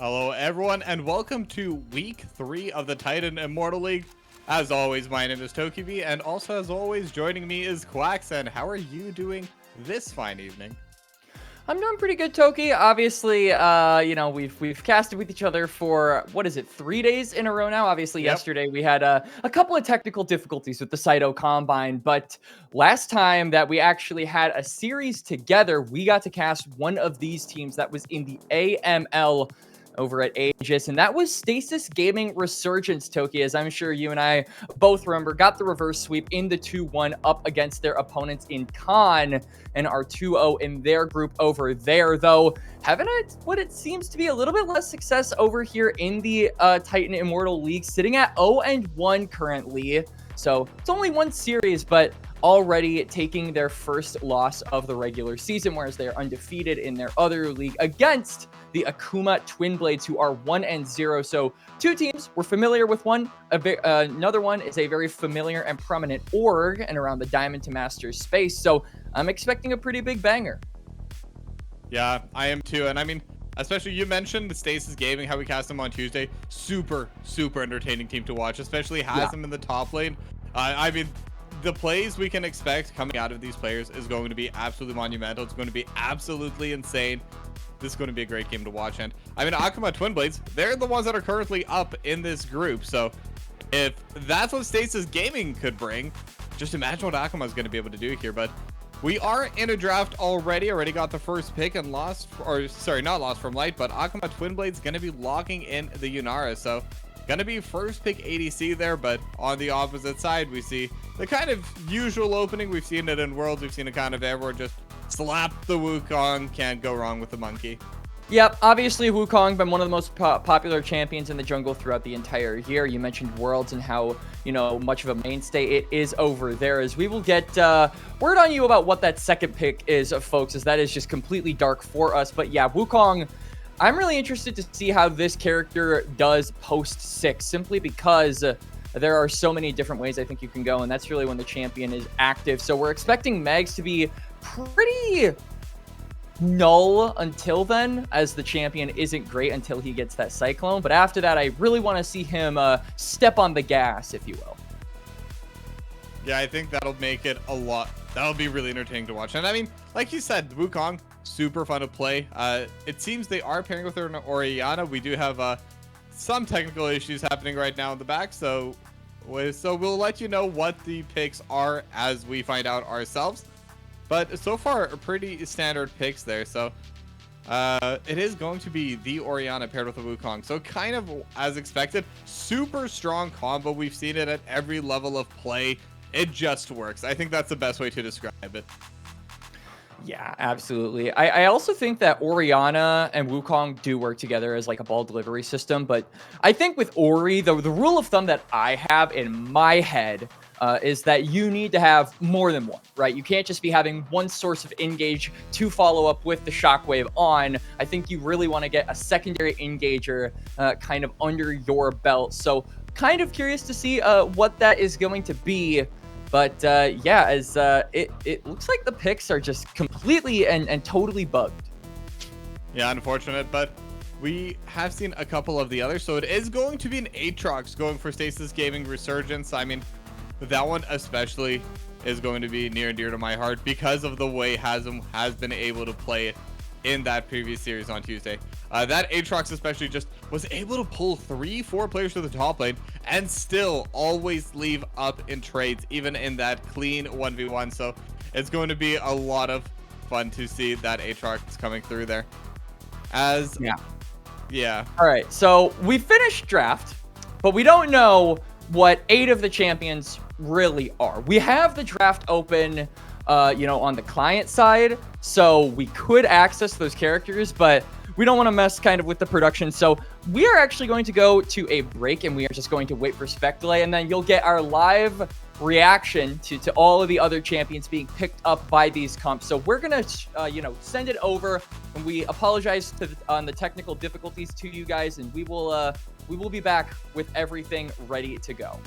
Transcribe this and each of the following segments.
Hello everyone and welcome to week 3 of the Titan Immortal League. As always, my name is Tokibi, and also as always joining me is Quax. And how are you doing this fine evening? I'm doing pretty good, Toki. Obviously, we've casted with each other for, 3 days in a row now? Obviously, Yep. yesterday we had a couple of technical difficulties with the Cyto Combine, but last time that we actually had a series together, we got to cast one of these teams that was in the AML over at Aegis, and that was Stasis Gaming Resurgence, Toki, as I'm sure you and I both remember, got the reverse sweep in the 2-1 up against their opponents in Khan, and are 2-0 in their group over there, though having what it seems to be a little bit less success over here in the Titan Immortal League, sitting at 0-1 currently. So it's only one series, but already taking their first loss of the regular season, whereas they are undefeated in their other league against the Akuma Twinblades, who are 1-0. So two teams we're familiar with. Another one is a very familiar and prominent org and around the Diamond to Masters space. So I'm expecting a pretty big banger. Yeah, I am too. And I mean, especially you mentioned the Stasis Gaming, how we cast them on Tuesday. Super entertaining team to watch, especially has them in the top lane. I mean, the plays we can expect coming out of these players is going to be absolutely monumental. It's going to be absolutely insane. This is going to be a great game to watch. And I mean, Akuma Twinblades, they're the ones that are currently up in this group. So if that's what Stasis Gaming could bring, just imagine what Akuma is going to be able to do here. But we are in a draft already got the first pick and not lost from Light, but Akuma Twinblades going to be locking in the Yunara. So going to be first pick ADC there, but on the opposite side, we see the kind of usual opening. We've seen it in Worlds. We've seen it kind of everywhere. Just slap the Wukong. Can't go wrong with the monkey. Yep, obviously Wukong been one of the most popular champions in the jungle throughout the entire year. You mentioned Worlds and how, much of a mainstay it is over there. As we will get word on you about what that second pick is, folks, as that is just completely dark for us. But yeah, Wukong, I'm really interested to see how this character does post 6, simply because there are so many different ways I think you can go, and that's really when the champion is active. So we're expecting Megs to be pretty null until then, as the champion isn't great until he gets that Cyclone. But after that, I really want to see him step on the gas, if you will. Yeah, I think that'll make it a lot. That'll be really entertaining to watch. And I mean, like you said, Wukong, super fun to play. It seems they are pairing with an Orianna. We do have some technical issues happening right now in the back, so we'll let you know what the picks are as we find out ourselves. But so far, pretty standard picks there. So it is going to be the Orianna paired with the Wukong. So kind of as expected, super strong combo. We've seen it at every level of play. It just works. I think that's the best way to describe it. Yeah, absolutely. I also think that Orianna and Wukong do work together as like a ball delivery system. But I think with Ori, the rule of thumb that I have in my head is that you need to have more than one, right? You can't just be having one source of engage to follow up with the shockwave on. I think you really want to get a secondary engager kind of under your belt. So kind of curious to see what that is going to be. But yeah, as it looks like the picks are just completely and totally bugged. Yeah, unfortunate, but we have seen a couple of the others. So it is going to be an Aatrox going for Stasis Gaming Resurgence. I mean, that one especially is going to be near and dear to my heart because of the way Hazem has been able to play it in that previous series on Tuesday. That Aatrox especially just was able to pull 3-4 players to the top lane and still always leave up in trades, even in that clean 1v1. So it's going to be a lot of fun to see that Aatrox coming through there. Yeah. All right, so we finished draft, but we don't know what 8 of the champions really are. We have the draft open on the client side, so we could access those characters, but we don't want to mess kind of with the production. So we are actually going to go to a break, and we are just going to wait for spec delay, and then you'll get our live reaction to all of the other champions being picked up by these comps. So we're gonna send it over, and we apologize on the technical difficulties to you guys, and we will be back with everything ready to go.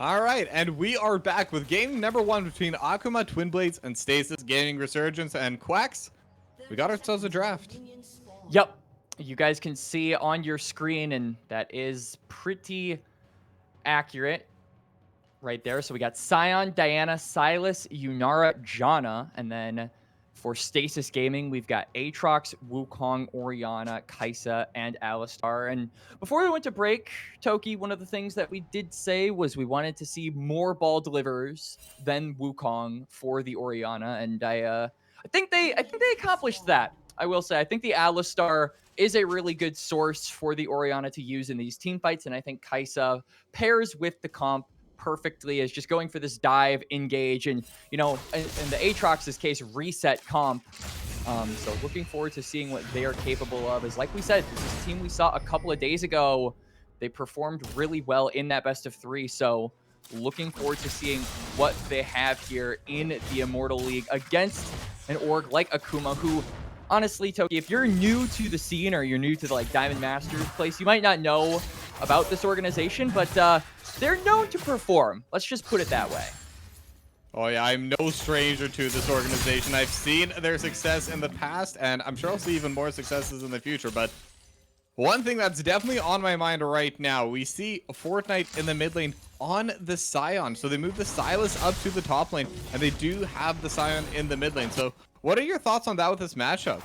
All right, and we are back with game number 1 between Akuma, Twinblades, and Stasis Gaming Resurgence and Quacks. We got ourselves a draft. Yep. You guys can see on your screen, and that is pretty accurate right there. So we got Sion, Diana, Silas, Yunara, Janna, and then for Stasis Gaming, we've got Aatrox, Wukong, Orianna, Kaisa, and Alistar. And before we went to break, Toki, one of the things that we did say was we wanted to see more ball deliverers than Wukong for the Orianna, and I think they accomplished that. I will say, I think the Alistar is a really good source for the Orianna to use in these team fights, and I think Kaisa pairs with the comp perfectly as just going for this dive, engage, and, you know, in the Aatrox's case, reset comp. So looking forward to seeing what they are capable of. As like we said, this is a team we saw a couple of days ago. They performed really well in that best of 3, so looking forward to seeing what they have here in the Immortal League against an org like Akuma, who, honestly, Toki, if you're new to the scene or you're new to the like Diamond Masters place, you might not know about this organization, but they're known to perform. Let's just put it that way. Oh yeah, I'm no stranger to this organization. I've seen their success in the past, and I'm sure I'll see even more successes in the future. But one thing that's definitely on my mind right now, we see Fortnite in the mid lane on the Sion. So they moved the Silas up to the top lane, and they do have the Sion in the mid lane. So what are your thoughts on that with this matchup?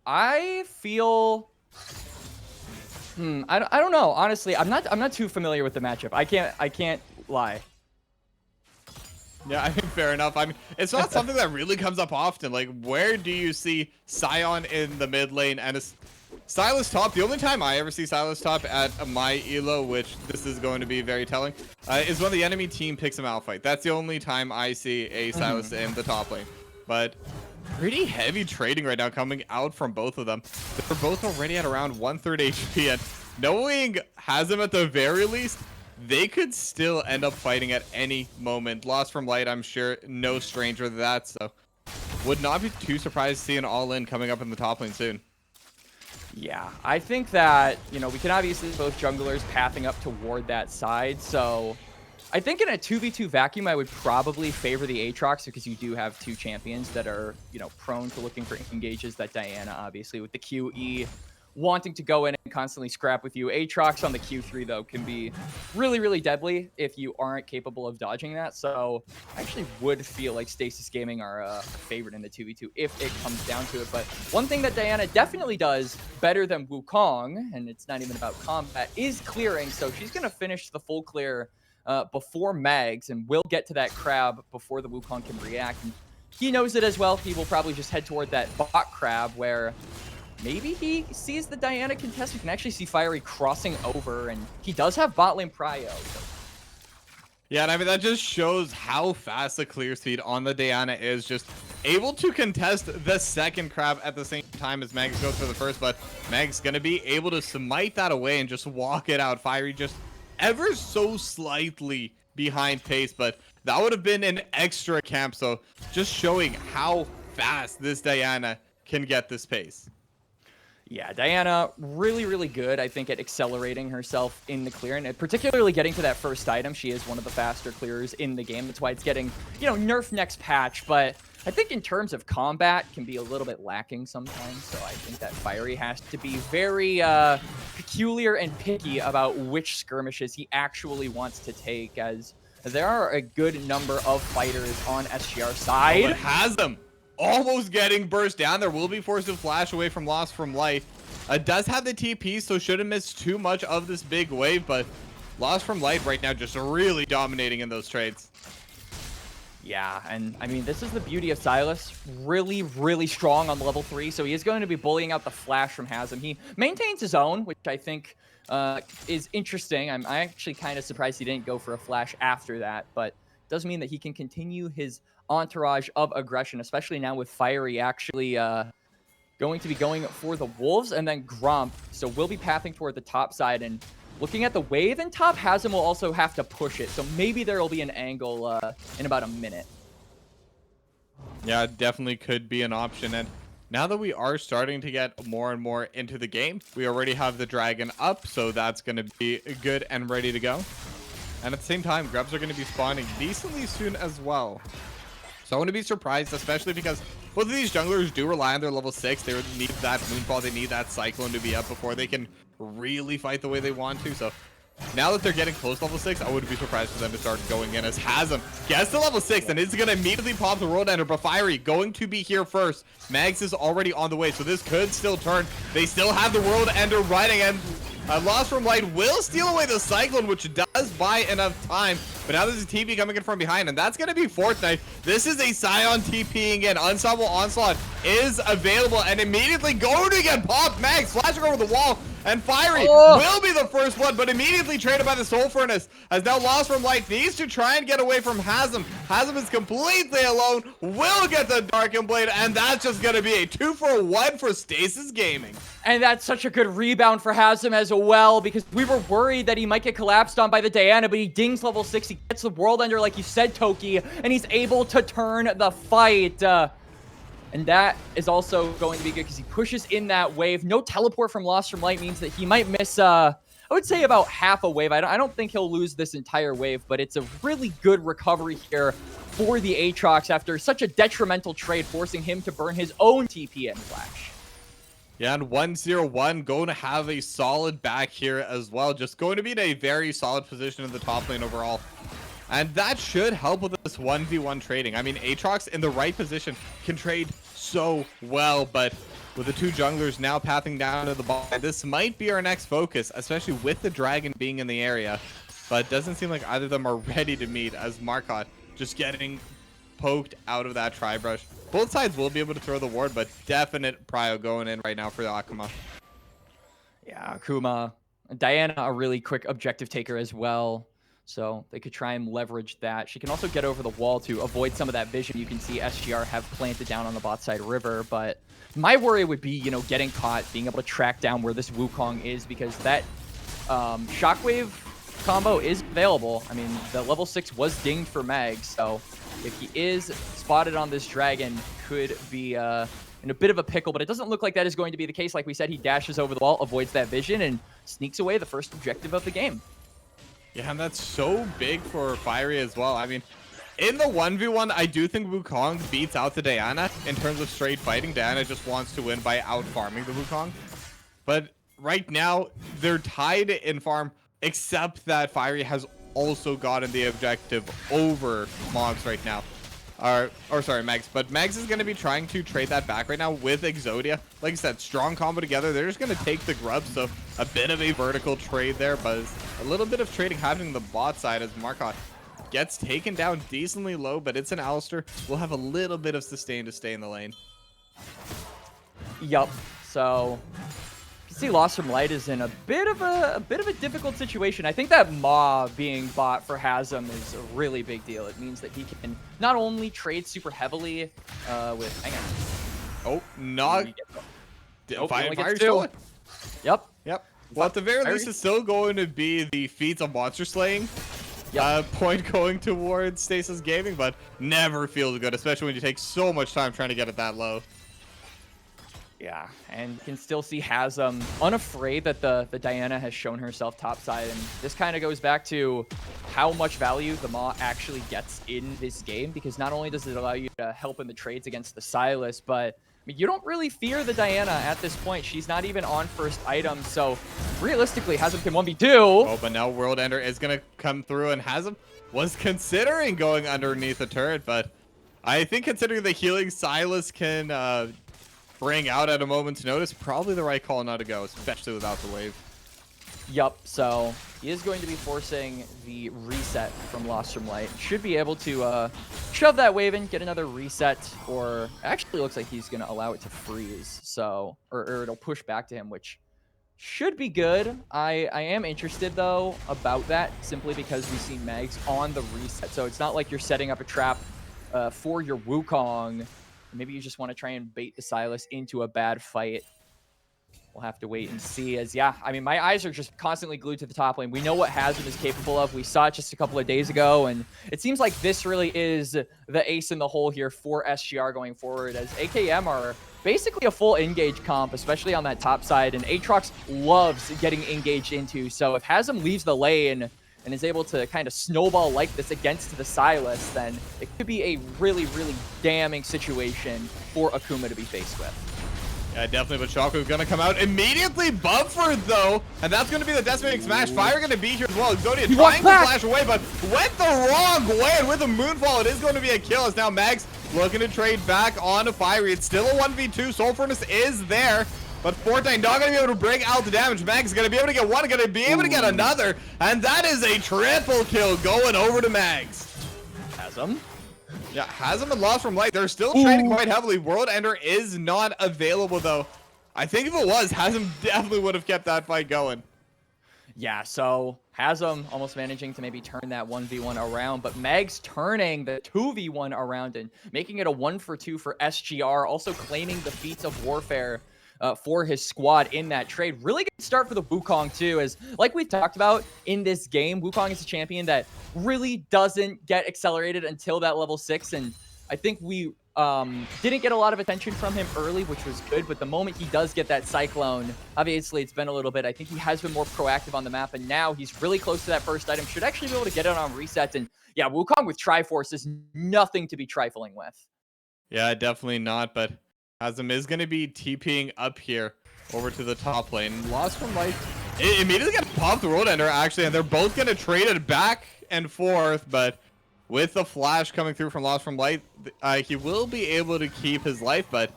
I feel I don't know. Honestly, I'm not too familiar with the matchup. I can't lie. Yeah, I mean, fair enough. I mean, it's not something that really comes up often. Like, where do you see Sion in the mid lane and a Silas top? The only time I ever see Silas top at my elo, which this is going to be very telling, is when the enemy team picks a Malphite. That's the only time I see a Silas in the top lane. But pretty heavy trading right now coming out from both of them. They're both already at around 1/3 HP, and knowing Hazem at the very least, they could still end up fighting at any moment. Lost from Light, I'm sure, no stranger to that, so would not be too surprised to see an all-in coming up in the top lane soon. Yeah, I think that, you know, we can obviously both junglers pathing up toward that side, so I think in a 2v2 vacuum, I would probably favor the Aatrox because you do have 2 champions that are, you know, prone to looking for engages. That Diana, obviously, with the QE, wanting to go in and constantly scrap with you. Aatrox on the Q3, though, can be really, really deadly if you aren't capable of dodging that. So I actually would feel like Stasis Gaming are a favorite in the 2v2 if it comes down to it. But one thing that Diana definitely does better than Wukong, and it's not even about combat, is clearing. So she's going to finish the full clear before Mags, and will get to that crab before the Wukong can react. And he knows it as well. He will probably just head toward that bot crab where maybe he sees the Diana contest. You can actually see Fiery crossing over, and he does have bot lane prio. So. Yeah, and I mean, that just shows how fast the clear speed on the Diana is. Just able to contest the second crab at the same time as Mags goes for the first, but Mags gonna be able to smite that away and just walk it out. Fiery just ever so slightly behind pace, but that would have been an extra camp. So just showing how fast this Diana can get this pace. Yeah, Diana, really, really good, I think, at accelerating herself in the clear, and particularly getting to that first item. She is one of the faster clearers in the game. That's why it's getting, you know, nerfed next patch, but I think in terms of combat, can be a little bit lacking sometimes, so I think that Fiery has to be very peculiar and picky about which skirmishes he actually wants to take, as there are a good number of fighters on SGR side. Oh, it has them. Almost getting burst down. There will be forced to flash away from Lost from Light. Does have the TP, so shouldn't miss too much of this big wave, but Lost from Light right now just really dominating in those trades. Yeah, and I mean, this is the beauty of Silas. Really, really strong on level 3, so he is going to be bullying out the flash from Hazem. He maintains his own, which I think is interesting. I'm actually kind of surprised he didn't go for a flash after that, but it does mean that he can continue his entourage of aggression, especially now with Fiery actually going to be going for the Wolves, and then Gromp, so we'll be pathing toward the top side, and looking at the wave in top, Hazem will also have to push it, so maybe there will be an angle in about a minute. Yeah, it definitely could be an option, and now that we are starting to get more and more into the game, we already have the dragon up, so that's going to be good and ready to go. And at the same time, grubs are going to be spawning decently soon as well. So I wouldn't be surprised, especially because both of these junglers do rely on their level 6. They need that Moonfall, they need that Cyclone to be up before they can really fight the way they want to. So now that they're getting close to level 6, I wouldn't be surprised for them to start going in as Hasm gets to level 6 and is going to immediately pop the World Ender. But Fiery going to be here first. Mags is already on the way, so this could still turn. They still have the World Ender riding, and Lost from Light will steal away the Cyclone, which does buy enough time. But now there's a TP coming in from behind, and that's going to be Fortnite. This is a Scion TPing in. Unstoppable Onslaught is available, and immediately going to get popped. Mags flashing over the wall, and Fiery will be the first one, but immediately traded by the Soul Furnace. As now Lost from Light needs to try and get away from Hasm. Hasm is completely alone, will get the Darkened Blade, and that's just going to be a 2-for-1 for Stasis Gaming. And that's such a good rebound for Hasm as well, because we were worried that he might get collapsed on by the Diana, but he dings level 6, he gets the World Ender like you said, Toki, and he's able to turn the fight. And that is also going to be good because he pushes in that wave. No teleport from Lost from Light means that he might miss, I would say about half a wave. I don't think he'll lose this entire wave, but it's a really good recovery here for the Aatrox after such a detrimental trade, forcing him to burn his own TP and flash. Yeah, and 1-0-1 going to have a solid back here as well. Just going to be in a very solid position in the top lane overall. And that should help with this 1v1 trading. I mean, Aatrox in the right position can trade so well, but with the two junglers now pathing down to the bottom, this might be our next focus, especially with the dragon being in the area. But it doesn't seem like either of them are ready to meet, as Marcotte just getting poked out of that tri-brush. Both sides will be able to throw the ward, but definite prio going in right now for the Akuma. Yeah, Akuma. Diana, a really quick objective taker as well. So they could try and leverage that. She can also get over the wall to avoid some of that vision. You can see SGR have planted down on the bot side river, but my worry would be, you know, getting caught, being able to track down where this Wukong is, because that Shockwave combo is available. I mean, the level 6 was dinged for Mag, so if he is spotted on this dragon, could be in a bit of a pickle, but it doesn't look like that is going to be the case. Like we said, he dashes over the wall, avoids that vision, and sneaks away the first objective of the game. Yeah, and that's so big for Fiery as well. I mean, in the 1v1, I do think Wukong beats out the Diana in terms of straight fighting. Diana just wants to win by out-farming the Wukong. But right now, they're tied in farm, except that Fiery has also gotten the objective over Mogs right now. Or sorry, Mags. But Mags is going to be trying to trade that back right now with Exodia. Like I said, strong combo together. They're just going to take the grubs, so a bit of a vertical trade there, but a little bit of trading happening on the bot side as Marcotte gets taken down decently low, but it's an Alistair. We'll have a little bit of sustain to stay in the lane. Yup. So you see Lost from Light is in a bit of a difficult situation. I think that Maw being bought for Hasm is a really big deal. It means that he can not only trade super heavily with hang on. Oh, not Fire two. Yep. Well, at the very least, it's still going to be the feats of monster slaying. Point going towards Stasis Gaming, but never feels good, especially when you take so much time trying to get it that low. Yeah, and you can still see Hasm unafraid that the Diana has shown herself topside, and this kind of goes back to how much value the Maw actually gets in this game, because not only does it allow you to help in the trades against the Silas, but I mean, you don't really fear the Diana at this point. She's not even on first item, so realistically, Hasm can 1v2. Oh, but now World Ender is going to come through, and Hasm was considering going underneath the turret, but I think considering the healing Silas can bring out at a moment's notice, probably the right call not to go, especially without the wave. Yup, so he is going to be forcing the reset from Lost from Light. Should be able to shove that wave in, get another reset, or actually looks like he's going to allow it to freeze, so or it'll push back to him, which should be good. I am interested, though, about that, simply because we see Mags on the reset, so it's not like you're setting up a trap for your Wukong. Maybe you just want to try and bait the Silas into a bad fight. We'll have to wait and see as, yeah, I mean, my eyes are just constantly glued to the top lane. We know what Hazard is capable of. We saw it just a couple of days ago, and it seems like this really is the ace in the hole here for SGR going forward, as AKM are basically a full engage comp, especially on that top side, and Aatrox loves getting engaged into. So if Hazem leaves the lane and is able to kind of snowball like this against the Sylas, then it could be a really, really damning situation for Akuma to be faced with. Yeah, definitely, but Shaco's gonna come out immediately buffered though, and that's gonna be the decimating smash. Fire gonna be here as well. Exodia trying to flash away, but went the wrong way, and with a Moonfall, it is going to be a kill, as now Mags looking to trade back onto Fiery. It's still a 1v2, Soul Furnace is there, but Fortnite not gonna be able to bring out the damage. Mags gonna be able to get one, gonna be able to get another, and that is a triple kill going over to Mags. Hazem. Yeah, hasn't been lost from light. They're still trading quite heavily. World Ender is not available, though. I think if it was, Hazem definitely would have kept that fight going. Yeah, so Hazem almost managing to maybe turn that 1v1 around, but Mags turning the 2v1 around and making it a 1-for-2 for SGR, also claiming the feats of warfare for his squad in that trade. Really good start for the Wukong too, as like we've talked about in this game, Wukong is a champion that really doesn't get accelerated until that level 6, and I think we didn't get a lot of attention from him early, which was good, but the moment he does get that Cyclone, obviously it's been a little bit, I think he has been more proactive on the map, and now he's really close to that first item, should actually be able to get it on resets, and yeah, Wukong with Triforce is nothing to be trifling with. Yeah, definitely not, but Hazem is going to be TPing up here over to the top lane. Lost from life. It immediately got popped the World Ender, actually, and they're both going to trade it back and forth, but with the flash coming through from Lost from Light, he will be able to keep his life, but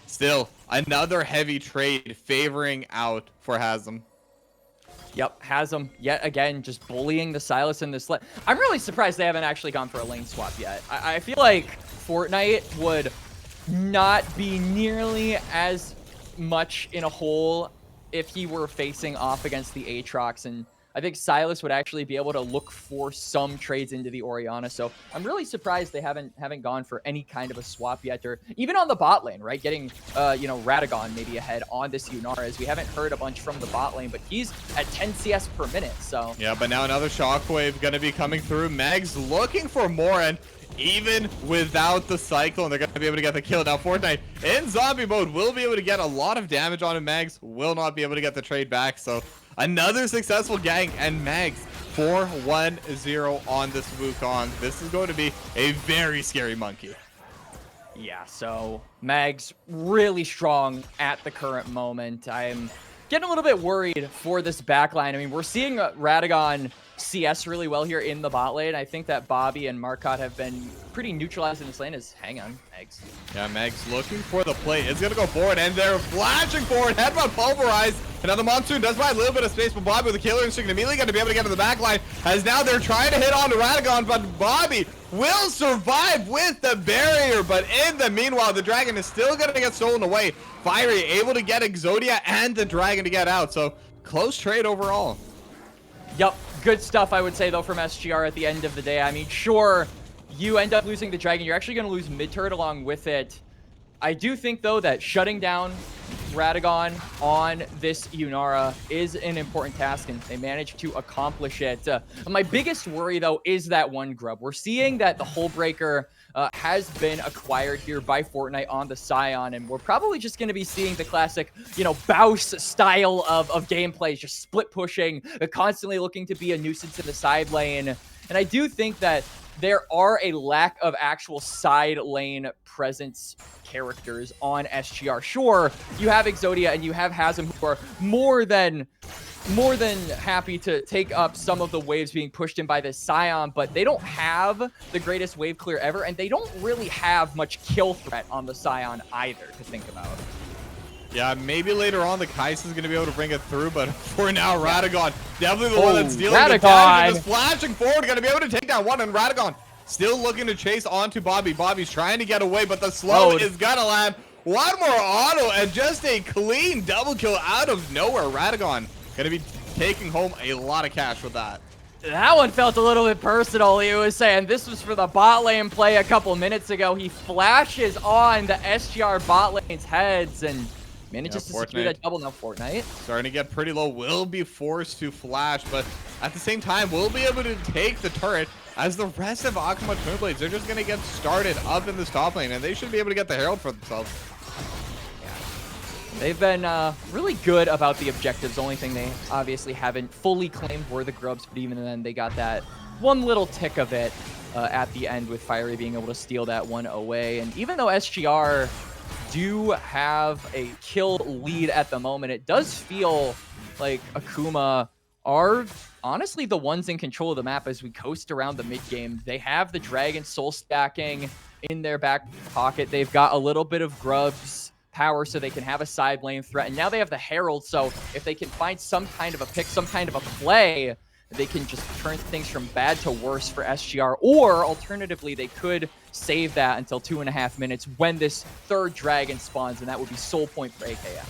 still, another heavy trade favoring out for Hazem. Yep, Hazem, yet again, just bullying the Sylas in this. I'm really surprised they haven't actually gone for a lane swap yet. I feel like Fortnite would not be nearly as much in a hole if he were facing off against the Aatrox, and I think Sylas would actually be able to look for some trades into the Orianna. So I'm really surprised they haven't gone for any kind of a swap yet, or even on the bot lane, right? Getting you know, Radagon maybe ahead on this Yunara, as we haven't heard a bunch from the bot lane, but he's at 10 CS per minute. So yeah, but now another Shockwave going to be coming through. Meg's looking for more, and even without the Cyclone, they're going to be able to get the kill. Now, Fortnite in zombie mode will be able to get a lot of damage on him. Mags will not be able to get the trade back. So another successful gang, and Mags 4-1-0 on this Wukong. This is going to be a very scary monkey. Yeah, so Mags really strong at the current moment. I'm getting a little bit worried for this backline. I mean, we're seeing Radagon CS really well here in the bot lane. I think that Bobby and Marcotte have been pretty neutralized in this lane. Hang on, Mags. Yeah, Mags looking for the play. It's going to go forward, and they're flashing forward. Headbutt pulverized. And now the Monsoon does buy a little bit of space, but Bobby with a killer instinct immediately going to be able to get to the back line, as now they're trying to hit on to Radagon, but Bobby will survive with the barrier. But in the meanwhile, the dragon is still going to get stolen away. Fiery able to get Exodia and the dragon to get out. So close trade overall. Yep, good stuff, I would say, though, from SGR at the end of the day. I mean, sure, you end up losing the dragon. You're actually going to lose mid-turret along with it. I do think, though, that shutting down Radagon on this Yunara is an important task, and they managed to accomplish it. My biggest worry, though, is that one grub. We're seeing that the Hullbreaker has been acquired here by Fortnite on the Scion, and we're probably just going to be seeing the classic, you know, Baus style of gameplay, just split pushing, constantly looking to be a nuisance in the side lane. And I do think that there are a lack of actual side lane presence characters on SGR. Sure, you have Exodia and you have Hazem, who are more than happy to take up some of the waves being pushed in by this Scion, but they don't have the greatest wave clear ever, and they don't really have much kill threat on the Scion either to think about. Yeah, maybe later on the Kais is going to be able to bring it through, but for now, Radagon, definitely the one that's dealing with damage, just flashing forward, going to be able to take down one, and Radagon still looking to chase onto Bobby. Bobby's trying to get away, but the slow is going to land. One more auto, and just a clean double kill out of nowhere. Radagon going to be taking home a lot of cash with that. That one felt a little bit personal. He was saying this was for the bot lane play a couple minutes ago. He flashes on the SGR bot lane's heads, and Manages to secure that double now. Fortnite starting to get pretty low. Will be forced to flash, but at the same time, will be able to take the turret as the rest of Akuma Twinblades. They're just going to get started up in this top lane, and they should be able to get the Herald for themselves. They've been really good about the objectives. Only thing they obviously haven't fully claimed were the grubs, but even then they got that one little tick of it at the end with Fiery being able to steal that one away. And even though SGR do have a kill lead at the moment, it does feel like Akuma are honestly the ones in control of the map as we coast around the mid game. They have the Dragon soul stacking in their back pocket. They've got a little bit of grubs power so they can have a side lane threat, and now they have the Herald, so if they can find some kind of a pick, some kind of a play, they can just turn things from bad to worse for SGR, or alternatively they could save that until 2.5 minutes when this third dragon spawns, and that would be soul point for AKM.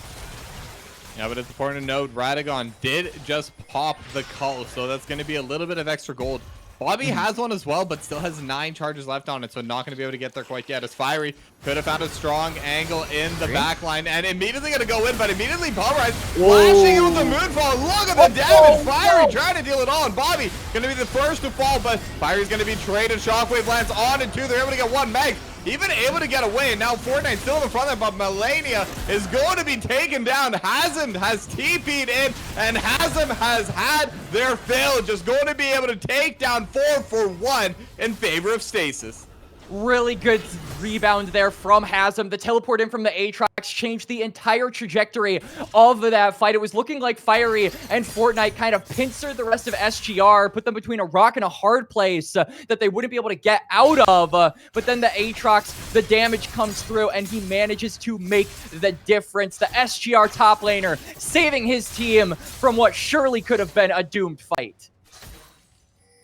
Yeah, but it's important to note Radagon did just pop the call, so that's going to be a little bit of extra gold. Bobby has one as well, but still has 9 charges left on it, so not going to be able to get there quite yet. As Fiery could have found a strong angle in the back line, and immediately going to go in, but immediately pulverized, flashing in with the moonfall. Look at the damage! Fiery trying to deal it all, and Bobby going to be the first to fall, but Fiery's going to be traded. Shockwave lands on and 2. They're able to get 1 meg. Even able to get away, and now Fortnite still in the front of them, but Melania is going to be taken down. Hazem has TP'd in, and Hazem has had their fill. Just going to be able to take down 4 for 1 in favor of Stasis. Really good rebound there from Hazem. The teleport in from the Aatrox changed the entire trajectory of that fight. It was looking like Fiery and Fortnite kind of pincered the rest of SGR, put them between a rock and a hard place that they wouldn't be able to get out of. But then the Aatrox, the damage comes through, and he manages to make the difference. The SGR top laner saving his team from what surely could have been a doomed fight.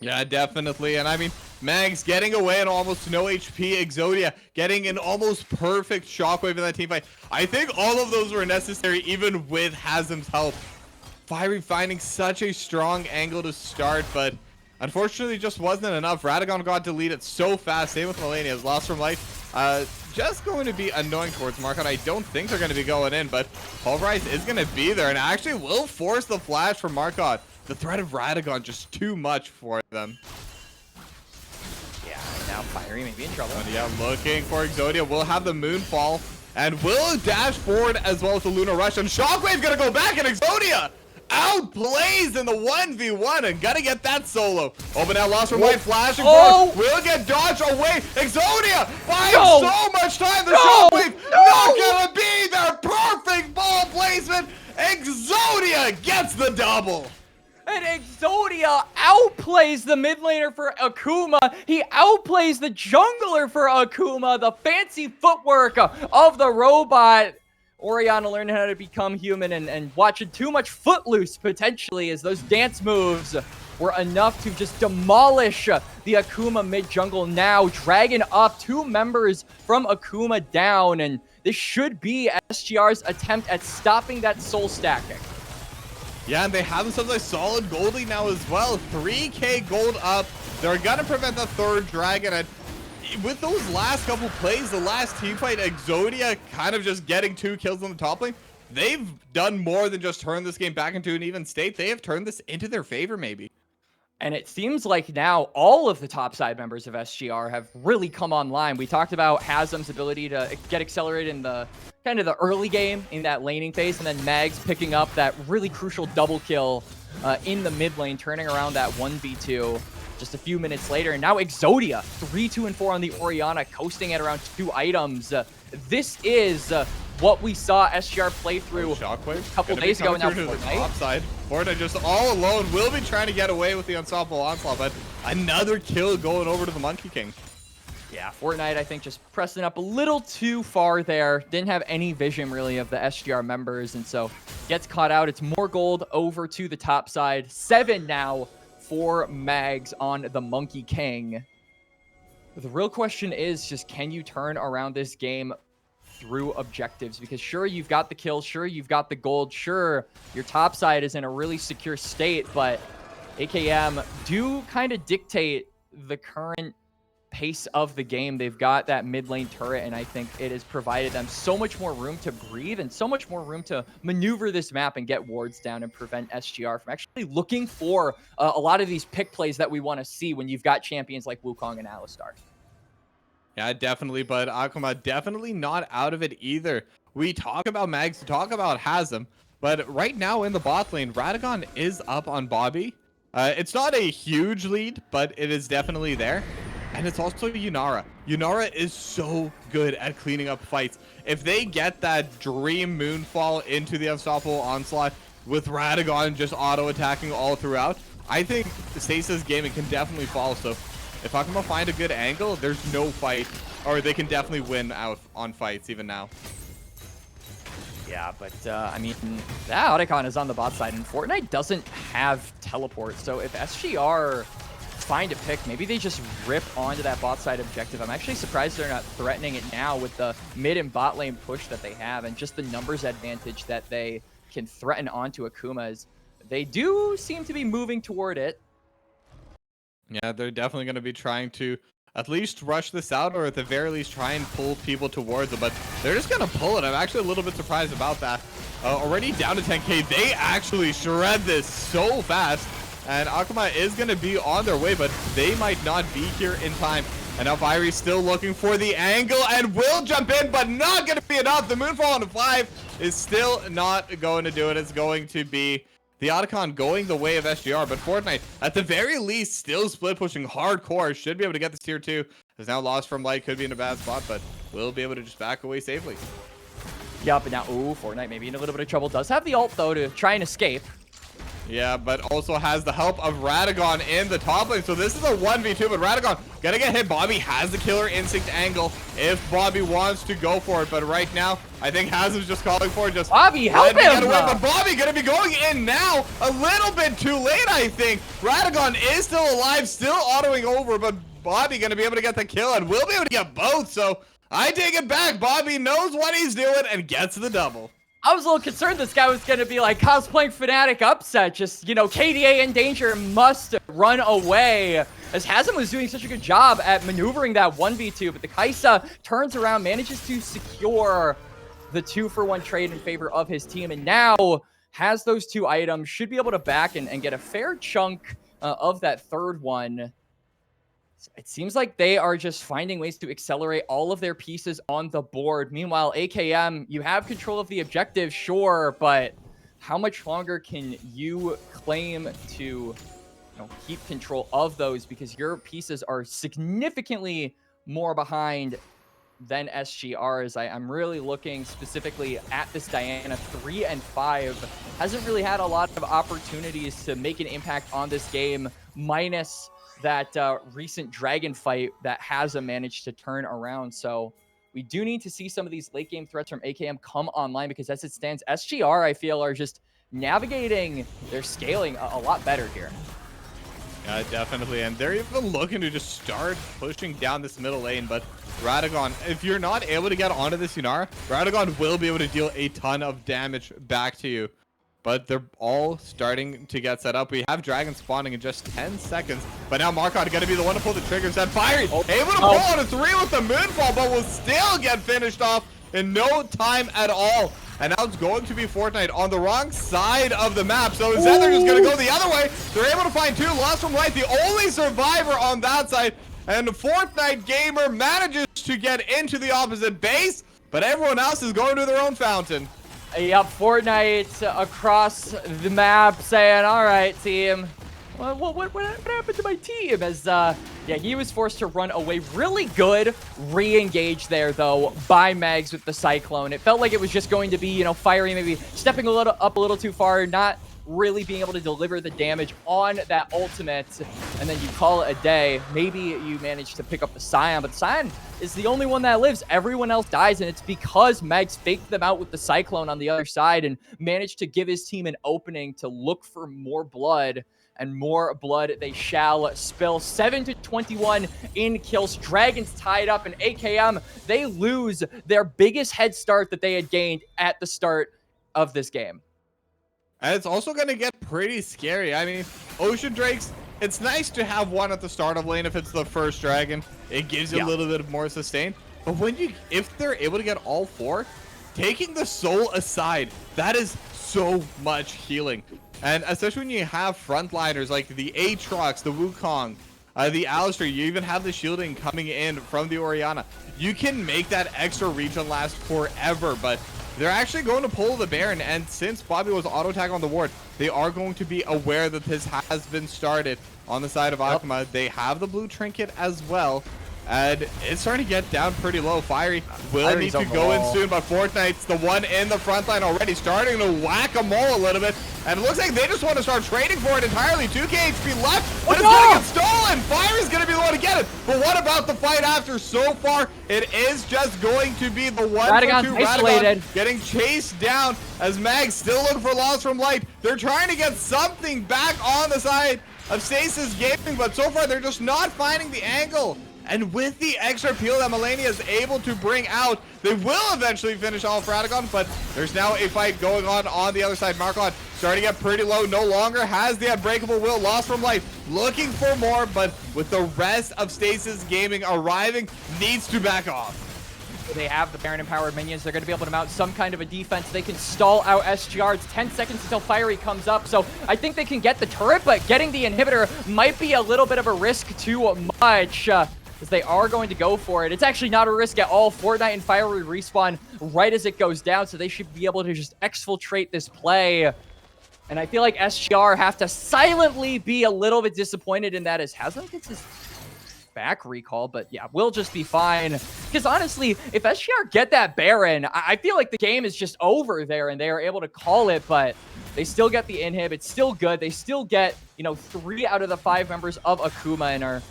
Yeah, definitely. And I mean, Mags getting away and almost no HP. Exodia getting an almost perfect shockwave in that team fight. I think all of those were necessary even with Hazem's help. Fiery finding such a strong angle to start, but unfortunately just wasn't enough. Radagon got deleted so fast. Same with Melania. Has lost from life. Just going to be annoying towards Market. I don't think they're going to be going in, but Pulverize is going to be there and actually will force the flash from Market. The threat of Radagon just too much for them. Yeah, now Fiery may be in trouble. But yeah, looking for Exodia. Will have the Moonfall and will dash forward as well as the Lunar Rush. And Shockwave's going to go back, and Exodia outplays in the 1v1 and gonna get that solo. Open out, lost from light, flashing forward. Will get dodged away. Exodia finds so much time. The Shockwave not gonna be there. Perfect ball placement. Exodia gets the double. And Exodia outplays the mid laner for Akuma. He outplays the jungler for Akuma. The fancy footwork of the robot. Orianna learning how to become human and watching too much Footloose potentially, as those dance moves were enough to just demolish the Akuma mid jungle. Now Dragon up, 2 members from Akuma down, and this should be SGR's attempt at stopping that soul stacking. Yeah, and they have themselves a solid gold lead now as well. 3k gold up. They're gonna prevent the third dragon, and with those last couple plays, the last team fight, Exodia kind of just getting 2 kills on the top lane. They've done more than just turn this game back into an even state. They have turned this into their favor, maybe. And it seems like now all of the top side members of SGR have really come online. We talked about Hazem's ability to get accelerated in the kind of the early game in that laning phase, and then Mags picking up that really crucial double kill in the mid lane, turning around that 1v2 just a few minutes later. And now Exodia 3-2-4 on the Orianna, coasting at around 2 items. This is what we saw SGR play through a couple days ago. Now to the top side. Fortnite just all alone. Will be trying to get away with the unstoppable onslaught, but another kill going over to the Monkey King. Yeah, Fortnite, I think, just pressing up a little too far there. Didn't have any vision, really, of the SGR members, and so gets caught out. It's more gold over to the top side. 7 now for Mags on the Monkey King. The real question is just, can you turn around this game through objectives? Because sure, you've got the kills, sure, you've got the gold, sure, your top side is in a really secure state, but AKM do kind of dictate the current pace of the game. They've got that mid lane turret, and I think it has provided them so much more room to breathe and so much more room to maneuver this map and get wards down and prevent SGR from actually looking for a lot of these pick plays that we want to see when you've got champions like Wukong and Alistar. Yeah, definitely, but Akuma definitely not out of it either. We talk about Mags, we talk about Hazem, but right now in the bot lane, Radagon is up on Bobby. It's not a huge lead, but it is definitely there. And it's also Yunara. Yunara is so good at cleaning up fights. If they get that dream moonfall into the unstoppable onslaught with Radagon just auto-attacking all throughout, I think Stasis gaming can definitely fall. So if Akuma find a good angle, there's no fight, or they can definitely win out on fights even now. Yeah, but I mean, that Audicon is on the bot side, and Fortnite doesn't have teleport. So if SGR find a pick, maybe they just rip onto that bot side objective. I'm actually surprised they're not threatening it now with the mid and bot lane push that they have, and just the numbers advantage that they can threaten onto Akuma's. They do seem to be moving toward it. Yeah, they're definitely going to be trying to at least rush this out, or at the very least try and pull people towards it, but they're just going to pull it. I'm actually a little bit surprised about that. Already down to 10k, they actually shred this so fast, and Akuma is going to be on their way, but they might not be here in time. And now Fiery's still looking for the angle and will jump in, but not going to be enough. The Moonfall on 5 is still not going to do it. It's going to be the Audicon going the way of SGR, but Fortnite, at the very least, still split pushing hardcore. Should be able to get this tier 2. Is now lost from Light, could be in a bad spot, but will be able to just back away safely. Yup, and now, ooh, Fortnite maybe in a little bit of trouble. Does have the ult, though, to try and escape. Yeah, but also has the help of Radagon in the top lane. So this is a 1v2, but Radagon gonna get hit. Bobby has the killer instinct angle if Bobby wants to go for it. But right now, I think Hazem's just calling for it. Just Bobby, help him! But Bobby gonna be going in now. A little bit too late, I think. Radagon is still alive, still autoing over, but Bobby gonna be able to get the kill and will be able to get both. So I take it back. Bobby knows what he's doing and gets the double. I was a little concerned this guy was going to be like cosplaying Fnatic upset. Just, you know, KDA in danger, must run away. As Hazem was doing such a good job at maneuvering that 1v2, but the Kaisa turns around, manages to secure the 2-for-1 trade in favor of his team, and now has those 2 items, should be able to back and get a fair chunk of that third one. It seems like they are just finding ways to accelerate all of their pieces on the board. Meanwhile, AKM, you have control of the objective, sure, but how much longer can you claim to keep control of those? Because your pieces are significantly more behind than SGR's. I'm really looking specifically at this Diana. 3 and 5 hasn't really had a lot of opportunities to make an impact on this game, minus that recent dragon fight that Hazem managed to turn around. So we do need to see some of these late game threats from AKM come online, because as it stands, SGR, I feel, are just navigating their scaling a lot better here. Yeah, definitely. And they're even looking to just start pushing down this middle lane. But Radagon, if you're not able to get onto this Yunara, Radagon will be able to deal a ton of damage back to you. But they're all starting to get set up. We have Dragon spawning in just 10 seconds. But now Markon going to be the one to pull the triggers. And Fiery able to pull on a 3 with the Moonfall, but will still get finished off in no time at all. And now it's going to be Fortnite on the wrong side of the map. So Zether is going to go the other way. They're able to find 2. Lost from Light, the only survivor on that side. And the Fortnite gamer manages to get into the opposite base. But everyone else is going to their own fountain. Yep, Fortnite across the map saying, all right, team, what happened to my team? As, yeah, he was forced to run away. Really good re-engage there, though, by Mags with the Cyclone. It felt like it was just going to be, you know, Fiery maybe stepping up a little too far, not really being able to deliver the damage on that ultimate, and then you call it a day. Maybe you manage to pick up the Scion, but the Scion is the only one that lives. Everyone else dies, and it's because Mags faked them out with the Cyclone on the other side and managed to give his team an opening to look for more blood, and more blood they shall spill. 7-21 in kills. Dragons tied up, and AKM, they lose their biggest head start that they had gained at the start of this game. And it's also going to get pretty scary. I mean, Ocean Drakes, it's nice to have one at the start of lane if it's the first dragon. It gives you a little bit more sustain. But if they're able to get all 4, taking the soul aside, that is so much healing. And especially when you have frontliners like the Aatrox, the Wukong, the Alistar, you even have the shielding coming in from the Orianna. You can make that extra regen last forever, but they're actually going to pull the Baron, and since Bobby was auto tag on the ward, they are going to be aware that this has been started on the side of Akuma. They have the blue trinket as well, and it's starting to get down pretty low. Fiery will need to go in soon, but Fortnite's the one in the front line already, starting to whack a mole a little bit, and it looks like they just want to start trading for it entirely. 2k HP left, but it's going to get stolen. Fiery's going to be the one to get it, but what about the fight after? So far, it is just going to be the 1-for-2 Radagon getting chased down as Mag's still looking for loss from Light. They're trying to get something back on the side of Stasis Gaming, but so far they're just not finding the angle. And with the extra peel that Melania is able to bring out, they will eventually finish off Radagon, but there's now a fight going on the other side. Markon starting to get pretty low, no longer has the unbreakable will, lost from life, looking for more, but with the rest of Stasis Gaming arriving, needs to back off. They have the Baron empowered minions. They're going to be able to mount some kind of a defense. They can stall out SGR. It's 10 seconds until Fiery comes up. So I think they can get the turret, but getting the inhibitor might be a little bit of a risk too much. Because they are going to go for it. It's actually not a risk at all. Fortnite and Fiery respawn right as it goes down, so they should be able to just exfiltrate this play. And I feel like SGR have to silently be a little bit disappointed in that as Haslam gets his back recall, but yeah, we'll just be fine. Because honestly, if SGR get that Baron, I feel like the game is just over there and they are able to call it, but they still get the inhib. It's still good. They still get, 3 out of the 5 members of Akuma and are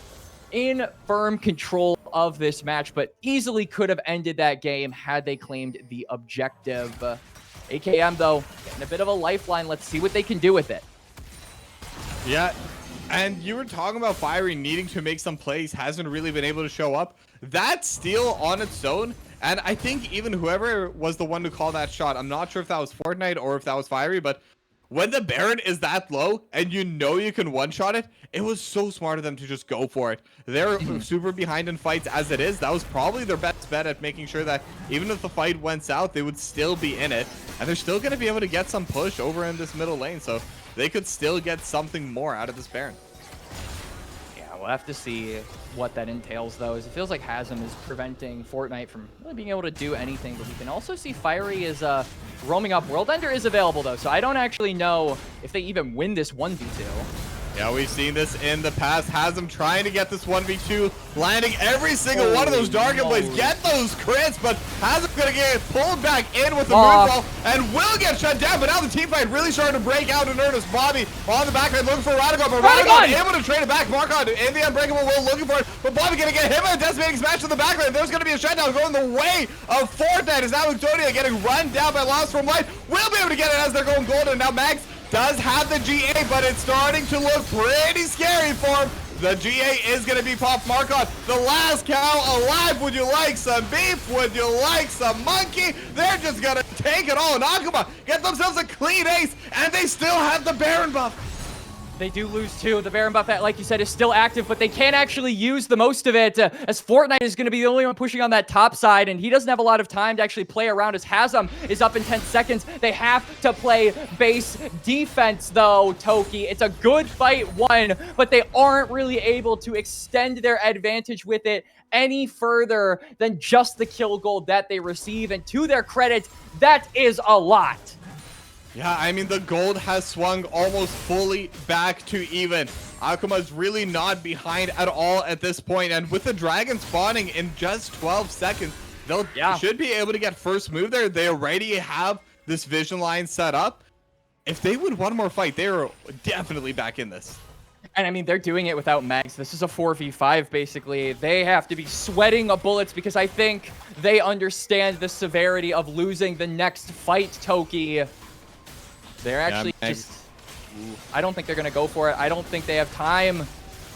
in firm control of this match, but easily could have ended that game had they claimed the objective. AKM, though, getting a bit of a lifeline. Let's see what they can do with it. Yeah, and you were talking about Fiery needing to make some plays, hasn't really been able to show up. That steal on its own, and I think even whoever was the one to call that shot, I'm not sure if that was Fortnite or if that was Fiery, but when the Baron is that low and you can one-shot it, it was so smart of them to just go for it. They're super behind in fights as it is. That was probably their best bet at making sure that even if the fight went south, they would still be in it. And they're still going to be able to get some push over in this middle lane. So they could still get something more out of this Baron. Yeah, we'll have to see what that entails, though, as it feels like Haslam is preventing Fortnite from really being able to do anything. But we can also see Fiery is roaming up. World Ender is available, though, so I don't actually know if they even win this 1v2. Yeah, we've seen this in the past. Haslam trying to get this 1v2, landing every single one of those Darkin Blades, get those crits, but Haslam's gonna get pulled back in with the moonfall and will get shut down. But now the team fight really starting to break out in earnest. Bobby on the back line looking for Radagon, but Radagon able to trade it back. Markon in the unbreakable will looking for it, but Bobby gonna get him a decimating smash to the back line. There's gonna be a shutdown going the way of Fortnite. Is now Antonio getting run down by Lost from Life. Will be able to get it as they're going golden. Now Max does have the GA, but it's starting to look pretty scary for him. The GA is going to be popped. Markon, the last cow alive. Would you like some beef? Would you like some monkey? They're just going to take it all. And Akuma get themselves a clean ace, and they still have the Baron buff. They do lose too. The Baron buff, like you said, is still active, but they can't actually use the most of it as Fortnite is going to be the only one pushing on that top side, and he doesn't have a lot of time to actually play around as Haslam is up in 10 seconds. They have to play base defense, though, Toki. It's a good fight won, but they aren't really able to extend their advantage with it any further than just the kill gold that they receive, and to their credit, that is a lot. Yeah, I mean, the gold has swung almost fully back to even. Akuma's really not behind at all at this point, and with the dragon spawning in just 12 seconds, they'll should be able to get first move there. They already have this vision line set up. If they win one more fight, they're definitely back in this. And I mean, they're doing it without Mags. This is a 4v5, basically. They have to be sweating bullets because I think they understand the severity of losing the next fight, Toki. They're actually I don't think they're going to go for it. I don't think they have time.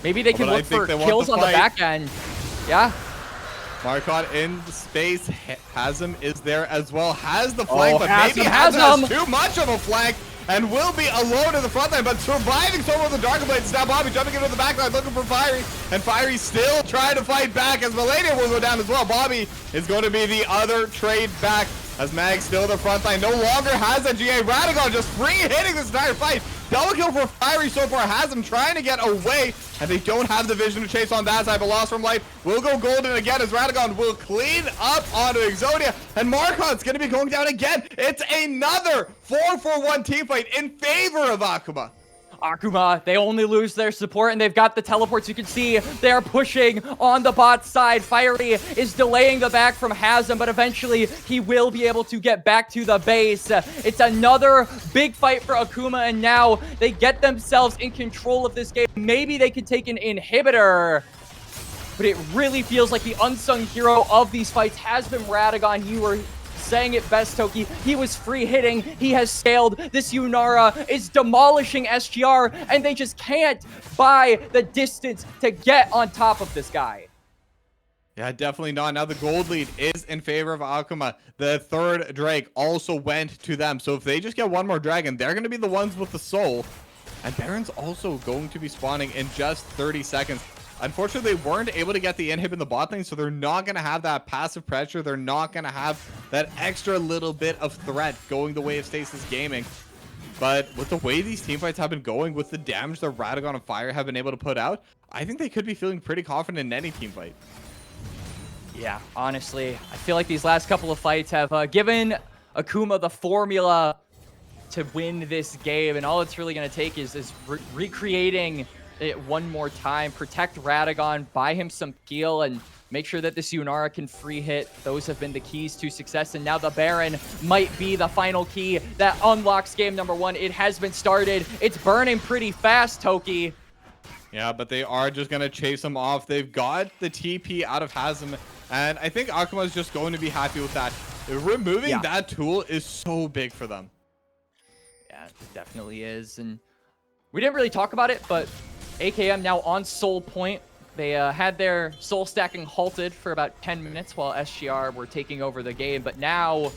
Maybe they can look for kills on the back end. Yeah. Markon in space. Haslam is there as well. Has the flank, but maybe Haslam has too much of a flank. and will be alone in the front line, but surviving so well with the Dark Blades. Now Bobby jumping into the back line, looking for Fiery, and Fiery still trying to fight back as Millennium will go down as well. Bobby is going to be the other trade back as Mag still in the front line, no longer has a GA. Radagon just free hitting this entire fight. Double kill for Fiery so far, has him trying to get away, and they don't have the vision to chase on that side, but Lost from Light will go golden again as Radagon will clean up onto Exodia, and Marcon's going to be going down again. It's another 4-for-1 team fight in favor of Akuma. Akuma, they only lose their support, and they've got the teleports. You can see they're pushing on the bot side. Fiery is delaying the back from Hazem, but eventually he will be able to get back to the base. It's another big fight for Akuma, and now they get themselves in control of this game. Maybe they could take an inhibitor, but it really feels like the unsung hero of these fights has been Radagon. You were saying it best, Toki. He was free hitting. He has scaled. This Yunara is demolishing SGR, and they just can't buy the distance to get on top of this guy. Yeah, definitely not. Now the gold lead is in favor of Akuma. The third Drake also went to them. So if they just get one more dragon, they're going to be the ones with the soul. And Baron's also going to be spawning in just 30 seconds. Unfortunately, they weren't able to get the inhib in the bot lane, so they're not going to have that passive pressure. They're not going to have that extra little bit of threat going the way of Stasis Gaming. But with the way these teamfights have been going, with the damage that Radagon and Fire have been able to put out, I think they could be feeling pretty confident in any teamfight. Yeah, honestly, I feel like these last couple of fights have given Akuma the formula to win this game, and all it's really going to take is recreating it one more time, protect Radagon, buy him some heal, and make sure that this Yunara can free hit. Those have been the keys to success, and now the Baron might be the final key that unlocks game number 1. It has been started. It's burning pretty fast, Toki. Yeah, but they are just going to chase him off. They've got the TP out of Hazem, and I think Akuma is just going to be happy with that. Removing that tool is so big for them. Yeah, it definitely is, and we didn't really talk about it, but AKM now on soul point. They had their soul stacking halted for about 10 minutes while SGR were taking over the game, but now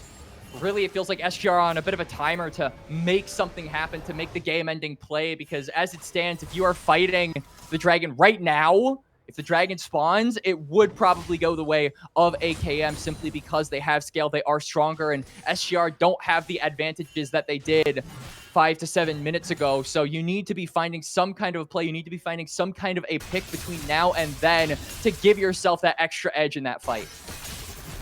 really it feels like SGR on a bit of a timer to make something happen, to make the game-ending play, because as it stands, if you are fighting the dragon right now, if the dragon spawns, it would probably go the way of AKM simply because they have scale, they are stronger, and SGR don't have the advantages that they did 5 to 7 minutes ago. So you need to be finding some kind of a play. You need to be finding some kind of a pick between now and then to give yourself that extra edge in that fight.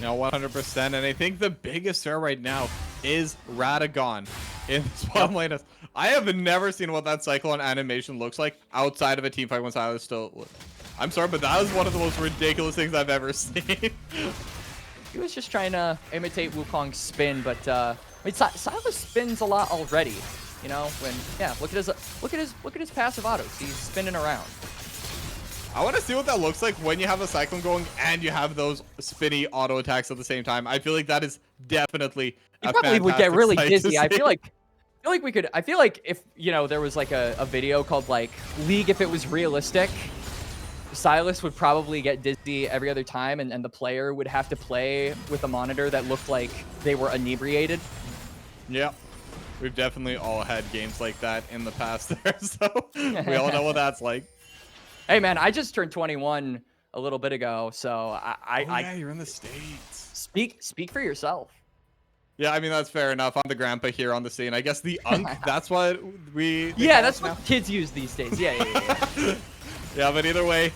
No, 100%. And I think the biggest threat right now is Radagon in the spawn lane. I have never seen what that Cyclone animation looks like outside of a teamfight when Silas still... I'm sorry, but that was one of the most ridiculous things I've ever seen. He was just trying to imitate Wukong's spin, but I mean, Silas spins a lot already. You know, when look at his passive autos. He's spinning around. I want to see what that looks like when you have a Cyclone going and you have those spinny auto attacks at the same time. I feel like that is definitely he probably would get really dizzy. I feel like we could. I feel like if there was like a video called like League if it was realistic, Silas would probably get dizzy every other time, and the player would have to play with a monitor that looked like they were inebriated. Yeah, we've definitely all had games like that in the past there, so we all know what that's like. Hey man, I just turned 21 a little bit ago, so yeah, you're in the States. Speak for yourself. Yeah, I mean, that's fair enough. I'm the grandpa here on the scene. I guess the unk, that's what we... Yeah, that's what kids use these days. Yeah. Yeah, but either way,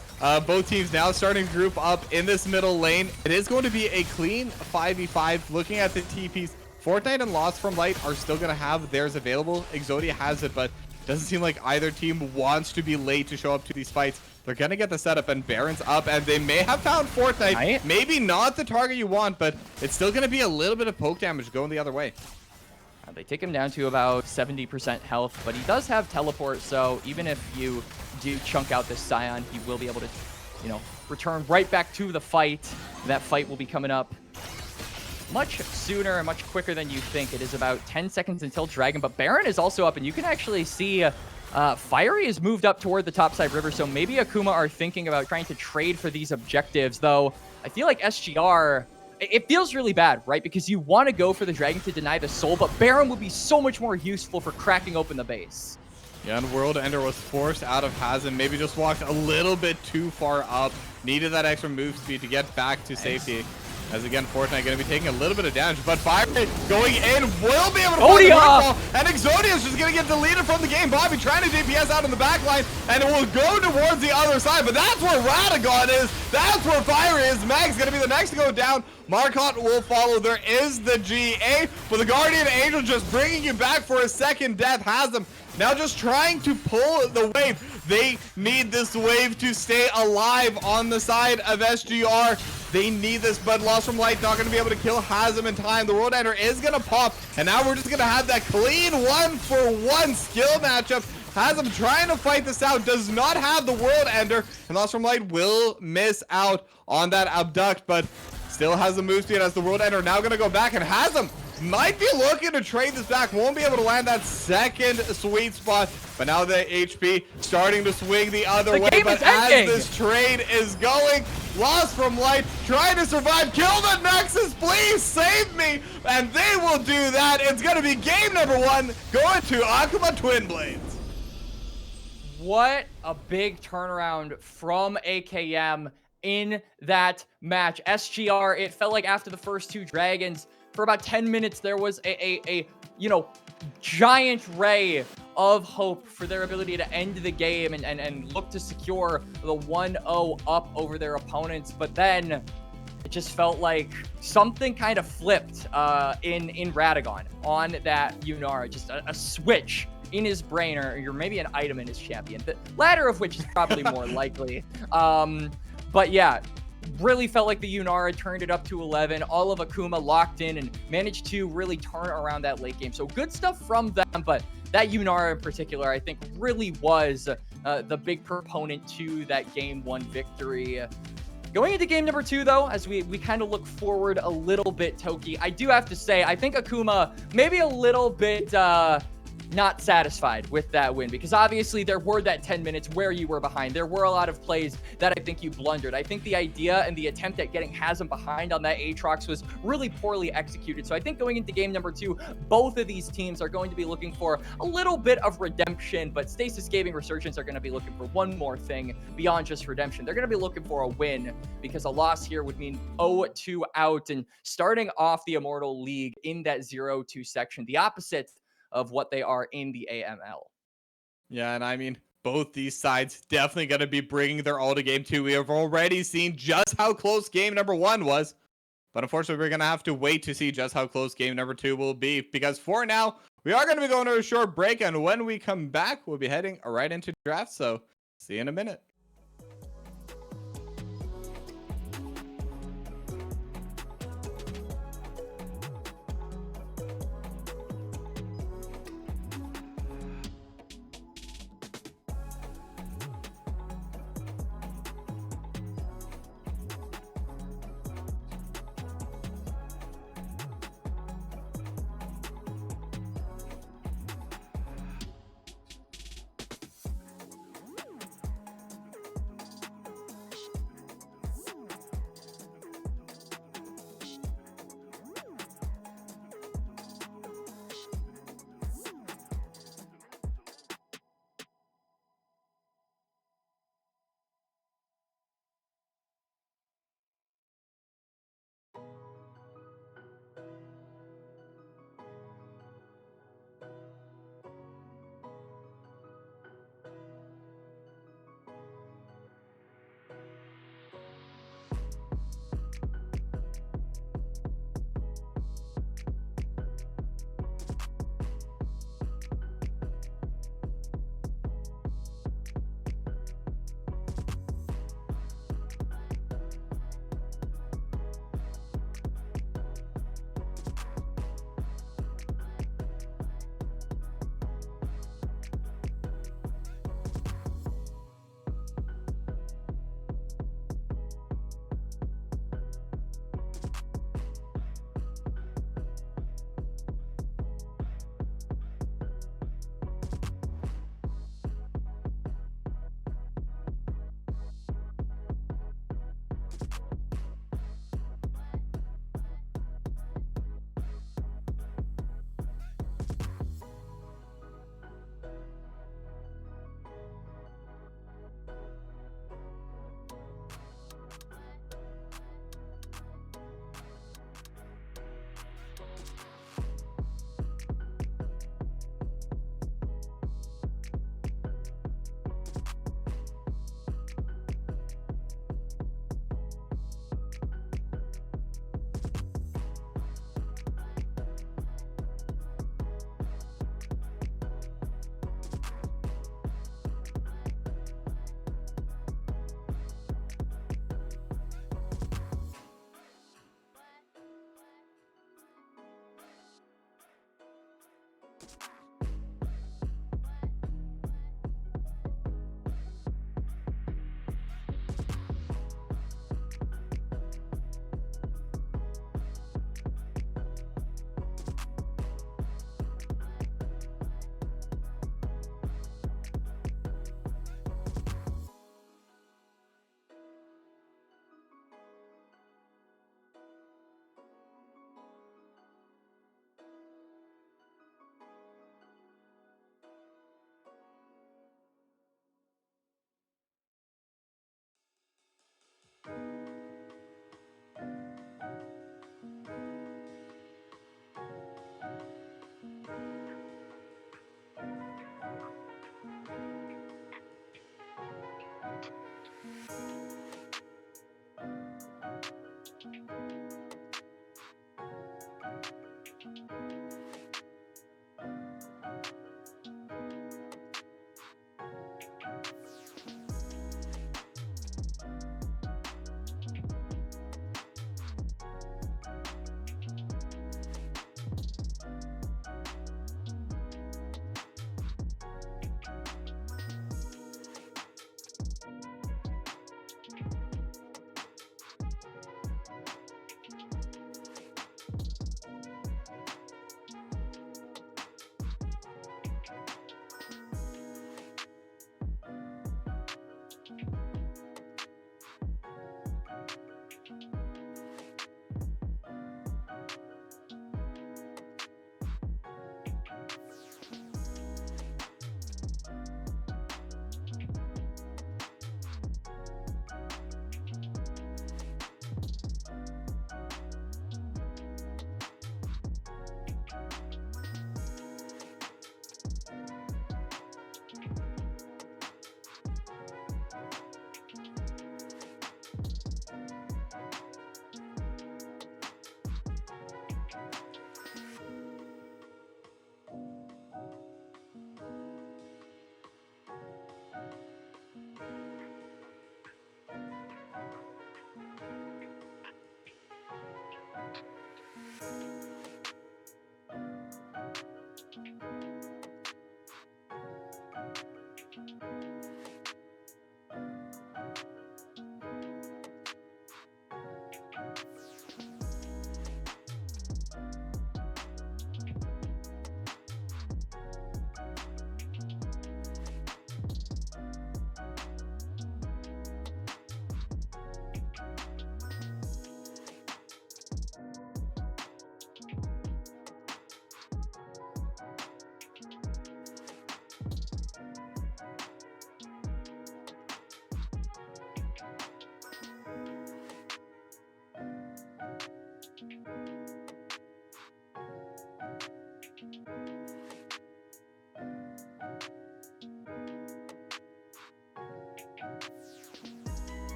both teams now starting to group up in this middle lane. It is going to be a clean 5v5. Looking at the TPs, Fortnite and Lost from Light are still going to have theirs available. Exodia has it, but doesn't seem like either team wants to be late to show up to these fights. They're going to get the setup, and Baron's up, and they may have found Fortnite. Right. Maybe not the target you want, but it's still going to be a little bit of poke damage going the other way. They take him down to about 70% health, but he does have teleport, so even if you do chunk out this Scion, he will be able to, return right back to the fight. That fight will be coming up much sooner and much quicker than you think. It is about 10 seconds until Dragon, but Baron is also up, and you can actually see Fiery is moved up toward the topside river, so maybe Akuma are thinking about trying to trade for these objectives, though I feel like SGR it feels really bad, right? Because you want to go for the dragon to deny the soul, but Baron would be so much more useful for cracking open the base. Yeah, and World Ender was forced out of Hazem. Maybe just walked a little bit too far up. Needed that extra move speed to get back to safety. As again, Fortnite going to be taking a little bit of damage, but Fire going in will be able to find the waterfall, and Exodia is just going to get deleted from the game. Bobby trying to DPS out in the back line, and it will go towards the other side, but that's where Radagon is. That's where Fire is. Mag's going to be the next to go down. Marcotte will follow. There is the GA, but the Guardian Angel just bringing you back for a second death. Has them now just trying to pull the wave. They need this wave to stay alive on the side of SGR. They need this, but Lost from Light not going to be able to kill Hazem in time. The World Ender is going to pop, and now we're just going to have that clean 1-for-1 skill matchup. Hazem trying to fight this out, does not have the World Ender, and Lost from Light will miss out on that abduct, but still has the move speed as the World Ender now going to go back, and Hazem might be looking to trade this back. Won't be able to land that second sweet spot, but now the HP starting to swing the other way. But as this trade is going, Lost from Light trying to survive. Kill the Nexus, please save me, and they will do that. It's going to be game number 1 going to Akuma Twinblades. What a big turnaround from AKM in that match. SGR, it felt like after the first 2 dragons, for about 10 minutes, there was a you know, giant ray of hope for their ability to end the game and look to secure the 1-0 up over their opponents. But then it just felt like something kind of flipped in Radagon on that Yunara. Just a switch in his brain, or maybe an item in his champion. The latter of which is probably more likely. But yeah, really felt like the Yunara turned it up to 11. All of Akuma locked in and managed to really turn around that late game. So good stuff from them, but that Yunara in particular, I think, really was the big proponent to that game 1 victory. Going into game number 2, though, as we kind of look forward a little bit, Toki, I do have to say, I think Akuma maybe a little bit not satisfied with that win, because obviously there were that 10 minutes where you were behind. There were a lot of plays that I think you blundered. I think the idea and the attempt at getting Hazem behind on that Aatrox was really poorly executed. So I think going into game number 2, both of these teams are going to be looking for a little bit of redemption, but Stasis Gaming Resurgence are going to be looking for one more thing beyond just redemption. They're going to be looking for a win, because a loss here would mean 0-2 out and starting off the Immortal League in that 0-2 section, the opposite of what they are in the AML. Yeah, and I mean, both these sides definitely going to be bringing their all to game 2. We have already seen just how close game number 1 was, but unfortunately, we're going to have to wait to see just how close game number 2 will be, because for now, we are going to be going to a short break, and when we come back, we'll be heading right into draft, so see you in a minute.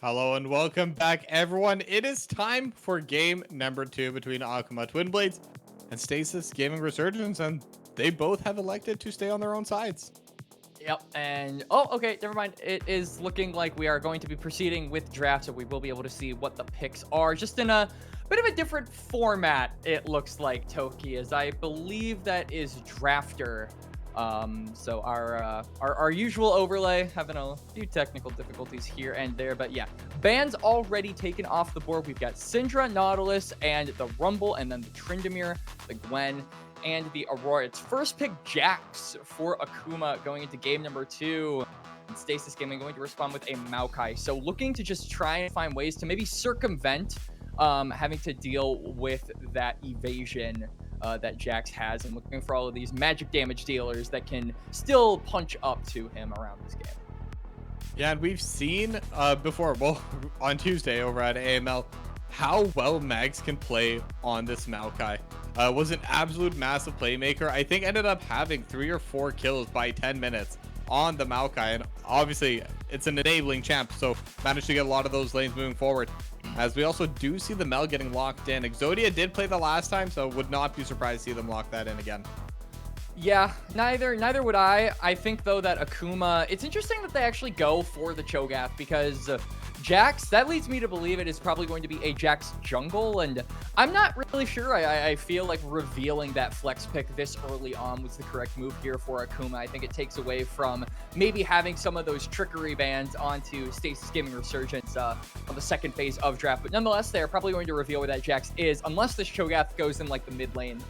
Hello and welcome back, everyone. It is time for game number 2 between Akuma Twinblades and Stasis Gaming Resurgence, and they both have elected to stay on their own sides. Yep, and oh, okay, never mind. It is looking like we are going to be proceeding with draft, so we will be able to see what the picks are, just in a bit of a different format, it looks like, Toki, as I believe that is Drafter. So our usual overlay, having a few technical difficulties here and there, but yeah, bans already taken off the board. We've got Syndra, Nautilus, and the Rumble, and then the Tryndamere, the Gwen, and the Aurora. It's first pick Jax for Akuma going into game number 2. And Stasis Gaming going to respond with a Maokai. So looking to just try and find ways to maybe circumvent having to deal with that evasion that Jax has, and looking for all of these magic damage dealers that can still punch up to him around this game. Yeah, and we've seen before, well, on Tuesday over at AML, how well Mags can play on this Maokai. Was an absolute massive playmaker. I think ended up having 3 or 4 kills by 10 minutes on the Maokai, and obviously it's an enabling champ, so managed to get a lot of those lanes moving forward. As we also do see the Mel getting locked in. Exodia did play the last time, so would not be surprised to see them lock that in again. Yeah, neither would I. I think, though, that Akuma, it's interesting that they actually go for the Cho'Gath, because Jax, that leads me to believe it is probably going to be a Jax jungle, and I'm not really sure. I feel like revealing that flex pick this early on was the correct move here for Akuma. I think it takes away from maybe having some of those trickery bans onto Stasis Gaming Resurgence on the second phase of draft, but nonetheless, they're probably going to reveal where that Jax is, unless this Cho'Gath goes in like the mid lane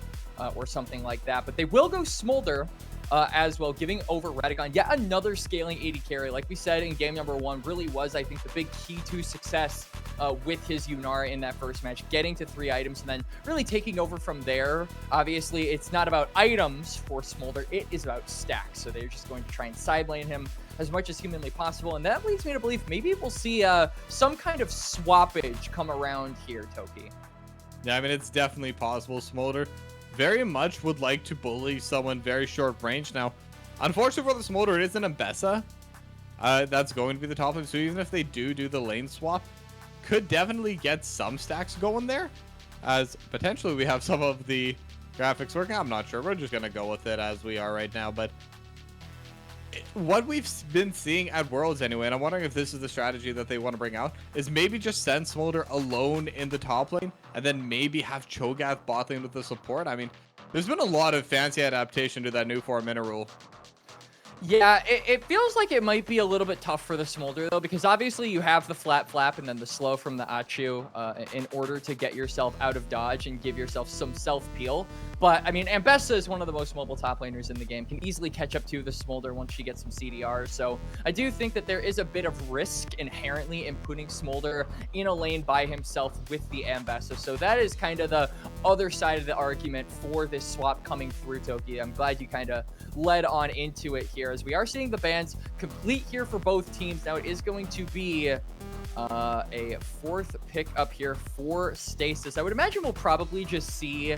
or something like that. But they will go Smolder as well, giving over Radagon. Yet another scaling AD carry. Like we said in game number 1, really was, I think, the big key to success with his Yunara in that first match, getting to 3 items and then really taking over from there. Obviously, it's not about items for Smolder, it is about stacks. So they're just going to try and side lane him as much as humanly possible. And that leads me to believe maybe we'll see some kind of swappage come around here, Toki. Yeah, I mean, it's definitely possible. Smolder very much would like to bully someone very short range. Now, unfortunately for the Smolder, it is an Ambessa. That's going to be the top lane. So even if they do the lane swap, could definitely get some stacks going there. As potentially we have some of the graphics working. I'm not sure. We're just going to go with it as we are right now. But what we've been seeing at Worlds anyway, and I'm wondering if this is the strategy that they want to bring out, is maybe just send Smolder alone in the top lane and then maybe have Cho'Gath bot lane with the support. I mean, there's been a lot of fancy adaptation to that new 4-minute rule. Yeah, it feels like it might be a little bit tough for the Smolder, though, because obviously you have the flat flap and then the slow from the Achu in order to get yourself out of dodge and give yourself some self-peel. But, I mean, Ambessa is one of the most mobile top laners in the game, can easily catch up to the Smolder once she gets some CDR. So I do think that there is a bit of risk inherently in putting Smolder in a lane by himself with the Ambessa. So that is kind of the other side of the argument for this swap coming through, Toki. I'm glad you kind of led on into it here, as we are seeing the bans complete here for both teams. Now it is going to be a 4th pick up here for Stasis. I would imagine we'll probably just see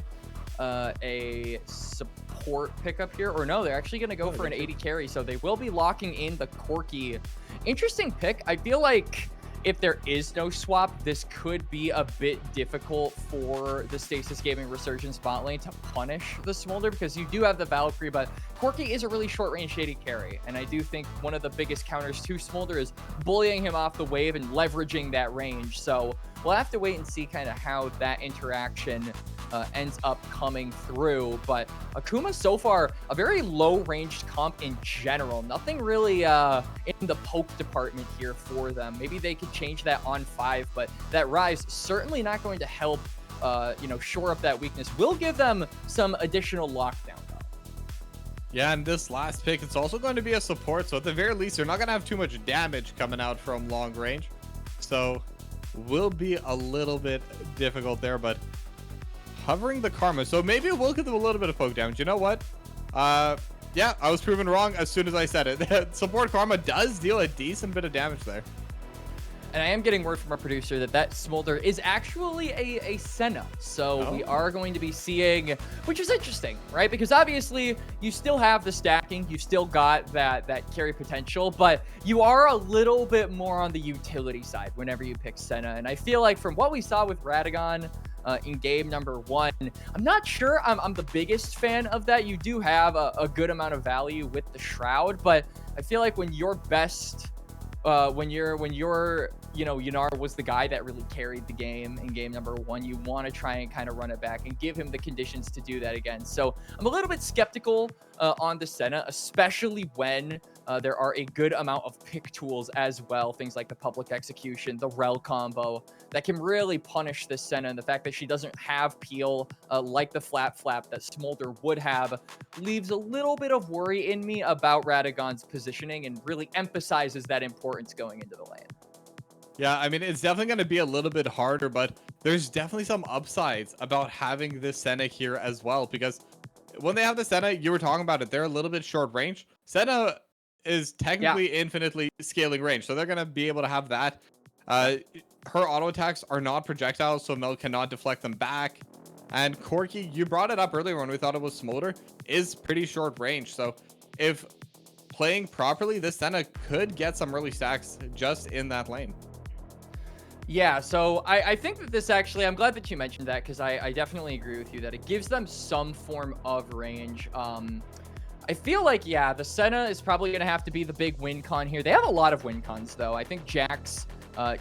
a support pickup here, or no, they're actually going to go for an AD carry, so they will be locking in the Corki. Interesting pick. I feel like if there is no swap, this could be a bit difficult for the Stasis Gaming Resurgence bot lane to punish the Smolder, because you do have the Valkyrie, but Corki is a really short-range shady carry, and I do think one of the biggest counters to Smolder is bullying him off the wave and leveraging that range. So we'll have to wait and see kind of how that interaction ends up coming through. But Akuma so far a very low-ranged comp in general. Nothing really in the poke department here for them. Maybe they could change that on 5, but that Rise certainly not going to help shore up that weakness. Will give them some additional lockdown. Yeah, and this last pick, it's also going to be a support, so at the very least, they're not going to have too much damage coming out from long range. So, will be a little bit difficult there, but hovering the Karma. So maybe it will give them a little bit of poke damage. You know what? Yeah, I was proven wrong as soon as I said it. Support Karma does deal a decent bit of damage there. And I am getting word from our producer that that Smolder is actually a Senna. So we are going to be seeing, which is interesting, right? Because obviously you still have the stacking, you still got that carry potential, but you are a little bit more on the utility side whenever you pick Senna. And I feel like from what we saw with Radagon in game number 1, I'm not sure I'm the biggest fan of that. You do have a good amount of value with the Shroud, but I feel like when your best when you're Yunar was the guy that really carried the game in game number 1, you want to try and kind of run it back and give him the conditions to do that again. So I'm a little bit skeptical on the Senna, especially when there are a good amount of pick tools as well, things like the public execution, the rel combo, that can really punish this Senna. And the fact that she doesn't have peel like the flap that Smolder would have leaves a little bit of worry in me about Radagon's positioning and really emphasizes that importance going into the lane. Yeah, I mean, it's definitely going to be a little bit harder, but there's definitely some upsides about having this Senna here as well, because when they have the Senna, you were talking about it, they're a little bit short range. Senna is technically infinitely scaling range, so they're going to be able to have that. Her auto attacks are not projectiles, so Mel cannot deflect them back. And Corki, you brought it up earlier when we thought it was Smolder, is pretty short range. So if playing properly, this Senna could get some early stacks just in that lane. Yeah, so I think that this actually, I'm glad that you mentioned that, because I definitely agree with you that it gives them some form of range. I feel like, yeah, the Senna is probably going to have to be the big win con here. They have a lot of win cons, though. I think Jax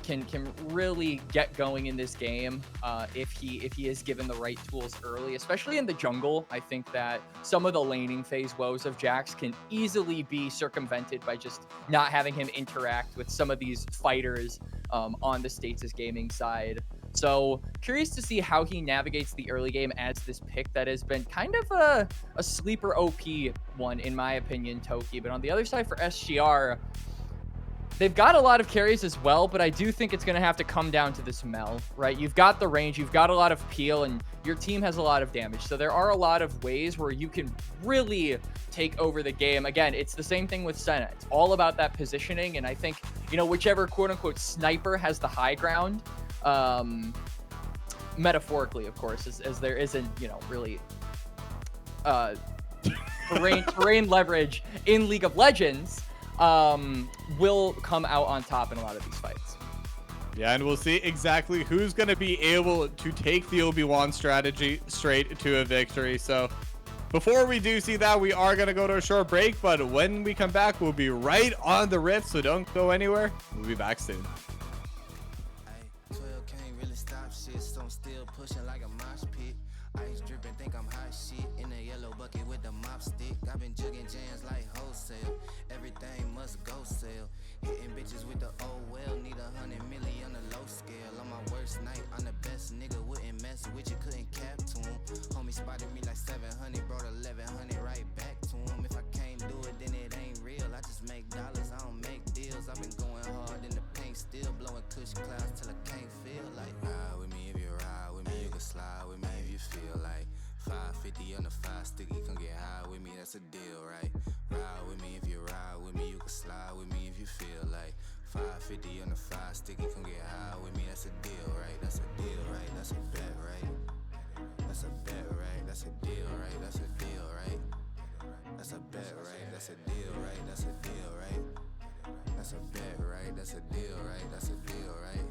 can really get going in this game if he is given the right tools early, especially in the jungle. I think that some of the laning phase woes of Jax can easily be circumvented by just not having him interact with some of these fighters on the Stasis gaming side. So curious to see how he navigates the early game as this pick that has been kind of a sleeper OP one, in my opinion, Toki. But on the other side for SGR, they've got a lot of carries as well, but I do think it's going to have to come down to this Mel, right? You've got the range, you've got a lot of peel, and your team has a lot of damage. So there are a lot of ways where you can really take over the game. Again, it's the same thing with Senna. It's all about that positioning, and I think, whichever quote-unquote sniper has the high ground, metaphorically, of course, as there isn't, really terrain leverage in League of Legends, will come out on top in a lot of these fights. Yeah, and we'll see exactly who's going to be able to take the Obi-Wan strategy straight to a victory. So before we do see that, we are going to go to a short break, but when we come back, we'll be right on the rift, so don't go anywhere. We'll be back soon. Pushing like a mosh pit, ice dripping, think I'm hot shit in a yellow bucket with the mop stick. I've been jugging jams like wholesale, everything must go sell. Hitting bitches with the oh well, need 100 million on the low scale. On my worst night, I'm the best nigga, wouldn't mess with you, couldn't cap to him. Homie spotted me like 700, brought 1100 right back to him. If I can't do it, then it ain't real. I just make dollars, I don't make deals. I've been going hard in the paint, still blowing kush clouds till I can't feel like. Ride with me if you ride with me, you can slide with me if you feel like. 550 on the 5 sticky, come get high with me, that's a deal, right? Ride with me if you ride with me, you can slide with me if you feel like. 550 on the 5 sticky, come get high with me, that's a deal, right? That's a deal, right? That's a bet, right? That's a bet, right? That's a deal, right? That's a deal, right? That's a bet, right? That's a deal, right? That's a deal, right? That's a bet, right? That's a deal, right? That's a deal, right?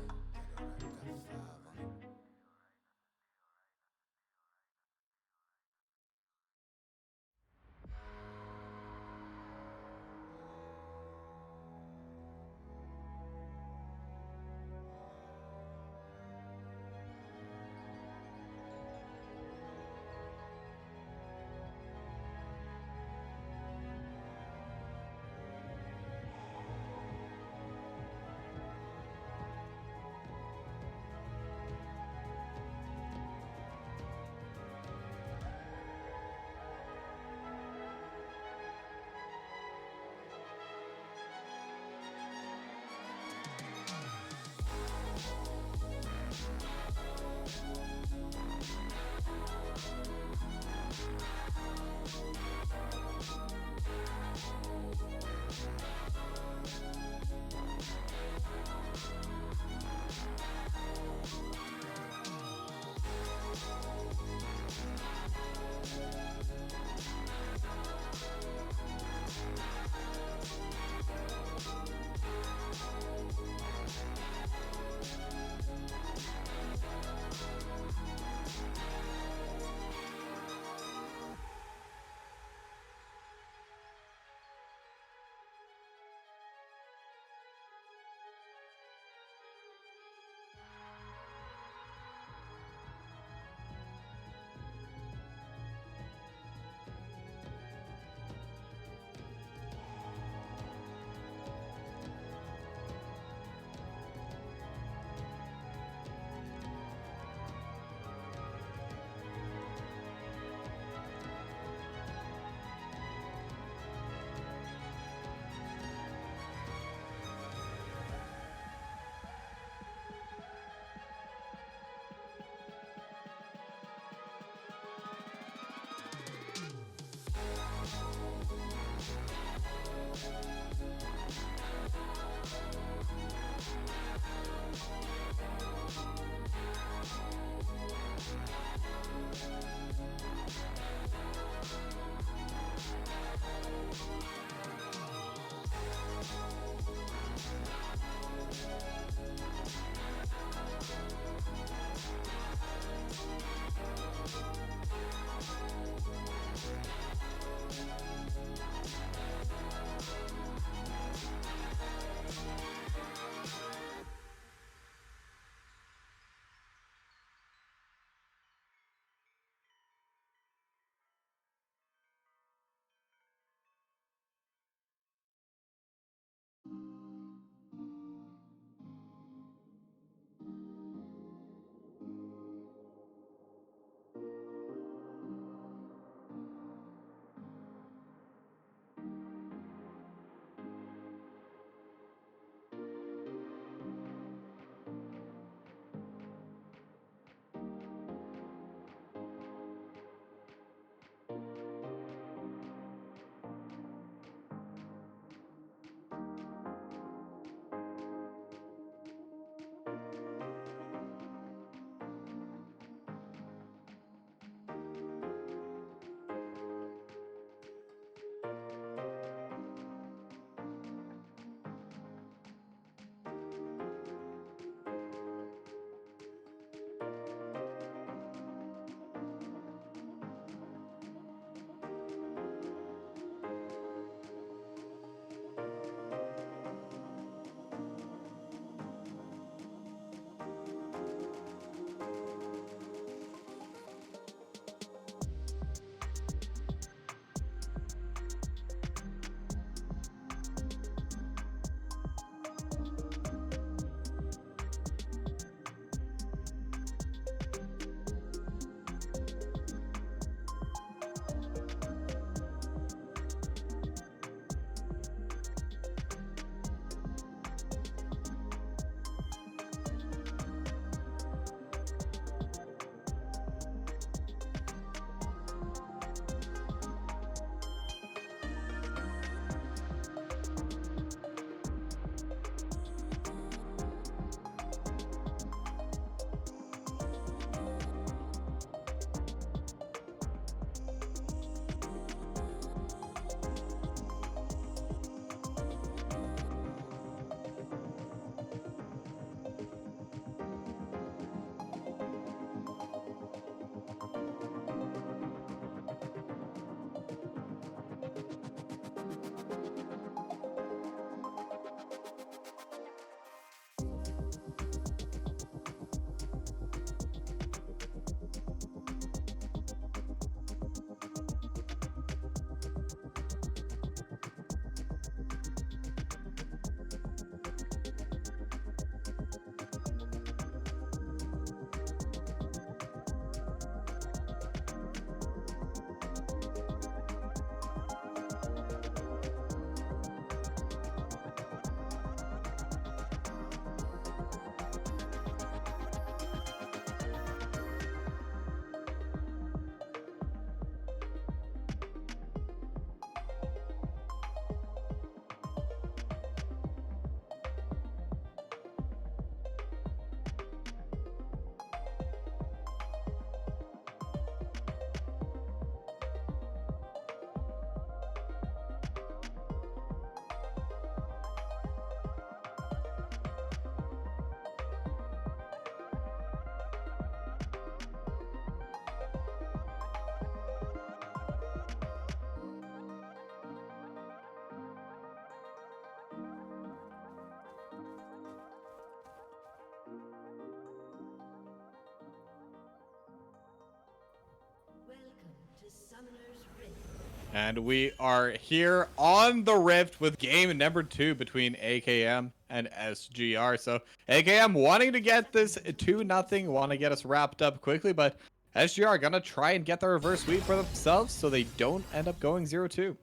And we are here on the Rift with game number 2 between AKM and SGR. So AKM wanting to get this 2-0, want to get us wrapped up quickly, but SGR gonna try and get the reverse sweep for themselves so they don't end up going 0-2.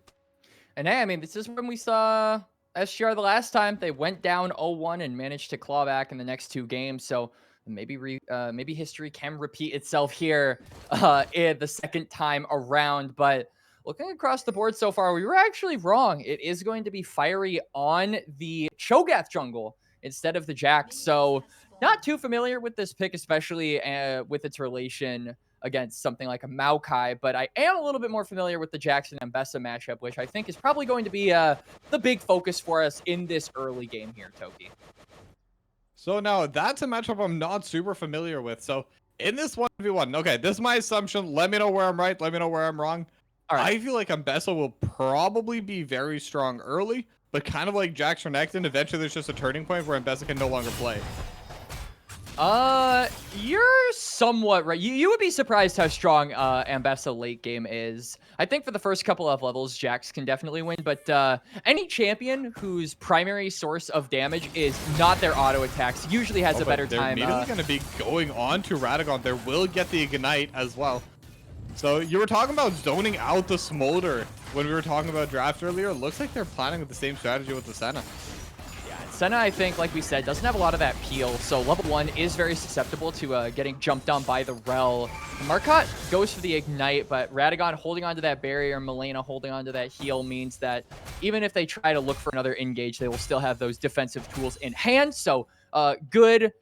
And hey, I mean, this is when we saw SGR the last time. They went down 0-1 and managed to claw back in the next 2 games. So maybe maybe history can repeat itself here in the second time around. But looking across the board so far, we were actually wrong. It is going to be Fiery on the Cho'Gath jungle instead of the Jax. So not too familiar with this pick, especially with its relation against something like a Maokai, but I am a little bit more familiar with the Jackson and Bessa matchup, which I think is probably going to be the big focus for us in this early game here, Toki. So now that's a matchup I'm not super familiar with. So in this 1v1, okay, this is my assumption. Let me know where I'm right. Let me know where I'm wrong. All right. I feel like Mbessa will probably be very strong early, but kind of like Jax or Necton, eventually there's just a turning point where Mbessa can no longer play. You're somewhat right. You would be surprised how strong Mbessa late game is. I think for the first couple of levels, Jax can definitely win, but any champion whose primary source of damage is not their auto attacks usually has a better time. They're immediately going to be going on to Radagon. They will get the Ignite as well. So you were talking about zoning out the Smolder when we were talking about draft earlier. It looks like they're planning with the same strategy with the Senna. Senna, I think, like we said, doesn't have a lot of that peel, so level 1 is very susceptible to getting jumped on by the Rel. Marcotte goes for the Ignite, but Radagon holding onto that barrier, Milena holding onto that heal means that even if they try to look for another engage, they will still have those defensive tools in hand. So good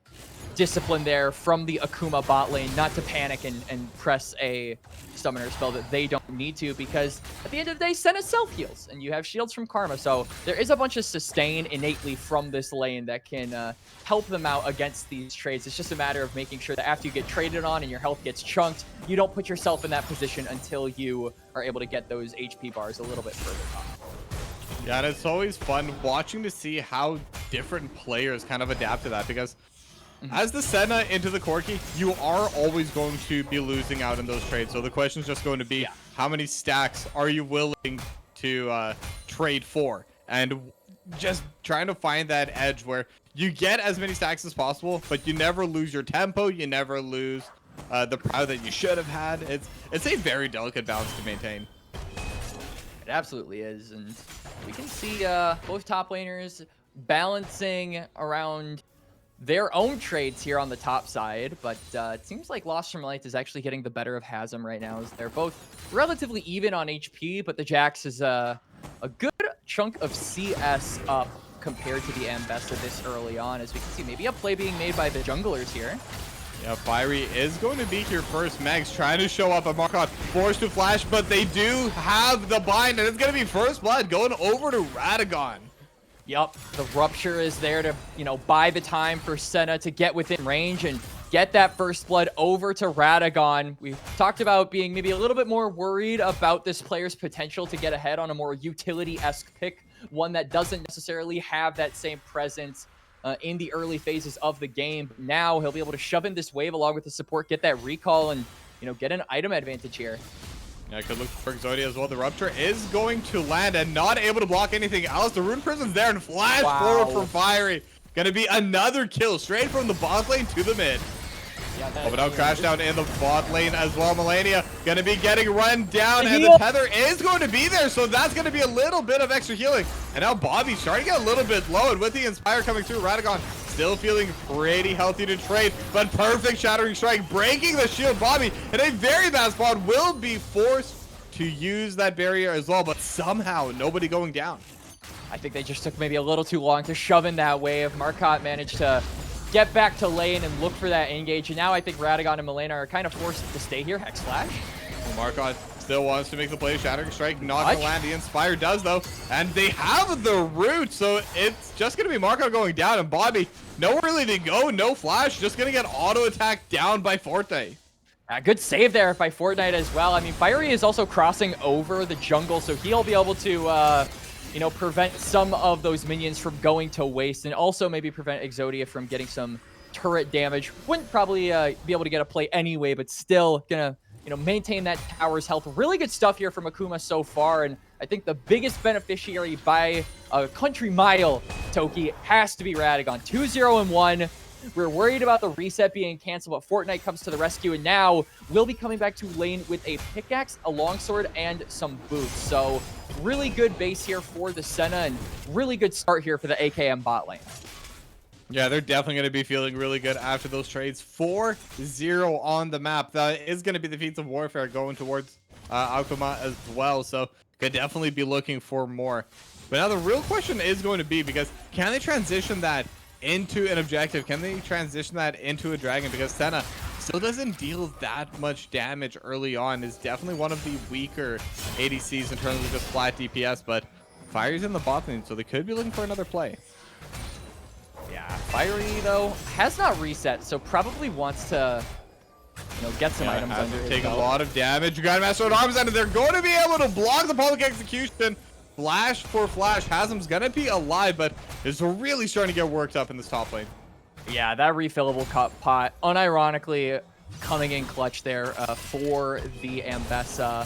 discipline there from the Akuma bot lane not to panic and press a summoner spell that they don't need to, because at the end of the day, Senna self-heals and you have shields from Karma. So there is a bunch of sustain innately from this lane that can help them out against these trades. It's just a matter of making sure that after you get traded on and your health gets chunked, you don't put yourself in that position until you are able to get those HP bars a little bit further up. Yeah, and it's always fun watching to see how different players kind of adapt to that, because as the Senna into the Corki, you are always going to be losing out in those trades. So the question is just going to be, how many stacks are you willing to trade for? And just trying to find that edge where you get as many stacks as possible, but you never lose your tempo. You never lose the prowess that you should have had. It's a very delicate balance to maintain. It absolutely is. And we can see both top laners balancing around their own trades here on the top side, but it seems like Lost from Light is actually getting the better of Hasm right now, as they're both relatively even on HP, but the Jax is a good chunk of CS up compared to the Mbessa this early on, as we can see maybe a play being made by the junglers here. Yeah, Fiery is going to be here first. Megs trying to show up, a Marcotte forced to flash, but they do have the bind, and it's going to be first blood going over to Radagon. Yep, the Rupture is there to, buy the time for Senna to get within range and get that first blood over to Radagon. We've talked about being maybe a little bit more worried about this player's potential to get ahead on a more utility-esque pick, one that doesn't necessarily have that same presence in the early phases of the game. But now he'll be able to shove in this wave along with the support, get that recall, and, get an item advantage here. Yeah, could look for Exodia as well. The Rupture is going to land and not able to block anything else. The Rune Prison's there and flash forward from Fiery. Gonna be another kill straight from the bot lane to the mid. Yeah, but now crash down in the bot lane as well. Melania gonna be getting run down, and the tether is going to be there, so that's gonna be a little bit of extra healing. And now Bobby's starting to get a little bit low, and with the Inspire coming through, Radagon still feeling pretty healthy to trade, but perfect Shattering Strike breaking the shield. Bobby in a very bad spot will be forced to use that barrier as well, but somehow nobody going down. I think they just took maybe a little too long to shove in that wave. Marcotte managed to get back to lane and look for that engage, and now I think Radagon and Milena are kind of forced to stay here. Hex Flash. Well, Marcotte still wants to make the play. Shattering Strike not going to land. The Inspire does, though, and they have the root, so it's just going to be Marcotte going down, and Bobby, nowhere really to go, no flash, just going to get auto-attacked down by Forte. Good save there by Fortnite as well. I mean, Fiery is also crossing over the jungle, so he'll be able to, prevent some of those minions from going to waste, and also maybe prevent Exodia from getting some turret damage. Wouldn't probably be able to get a play anyway, but still gonna maintain that tower's health. Really good stuff here from Akuma so far, and I think the biggest beneficiary by a country mile, Toki, has to be Radagon. 2-0-1. We're worried about the reset being canceled, but Fortnite comes to the rescue, and now we'll be coming back to lane with a pickaxe, a longsword, and some boots. So really good base here for the Senna, and really good start here for the AKM bot lane. Yeah, they're definitely going to be feeling really good after those trades. 4-0 on the map. That is going to be the feats of warfare going towards Akuma as well. So could definitely be looking for more. But now the real question is going to be, because can they transition that into an objective? Can they transition that into a dragon? Because Senna still doesn't deal that much damage early on. Is definitely one of the weaker ADCs in terms of just flat DPS. But Fire's in the bot lane, so they could be looking for another play. Yeah, Fiery, though, has not reset, so probably wants to, get some items under his Take a belt. lot of damage. You got Master at Arms, and they're going to be able to block the public execution. Flash for flash. Hasm's going to be alive, but is really starting to get worked up in this top lane. Yeah, that refillable pot, unironically, coming in clutch there for the Ambessa.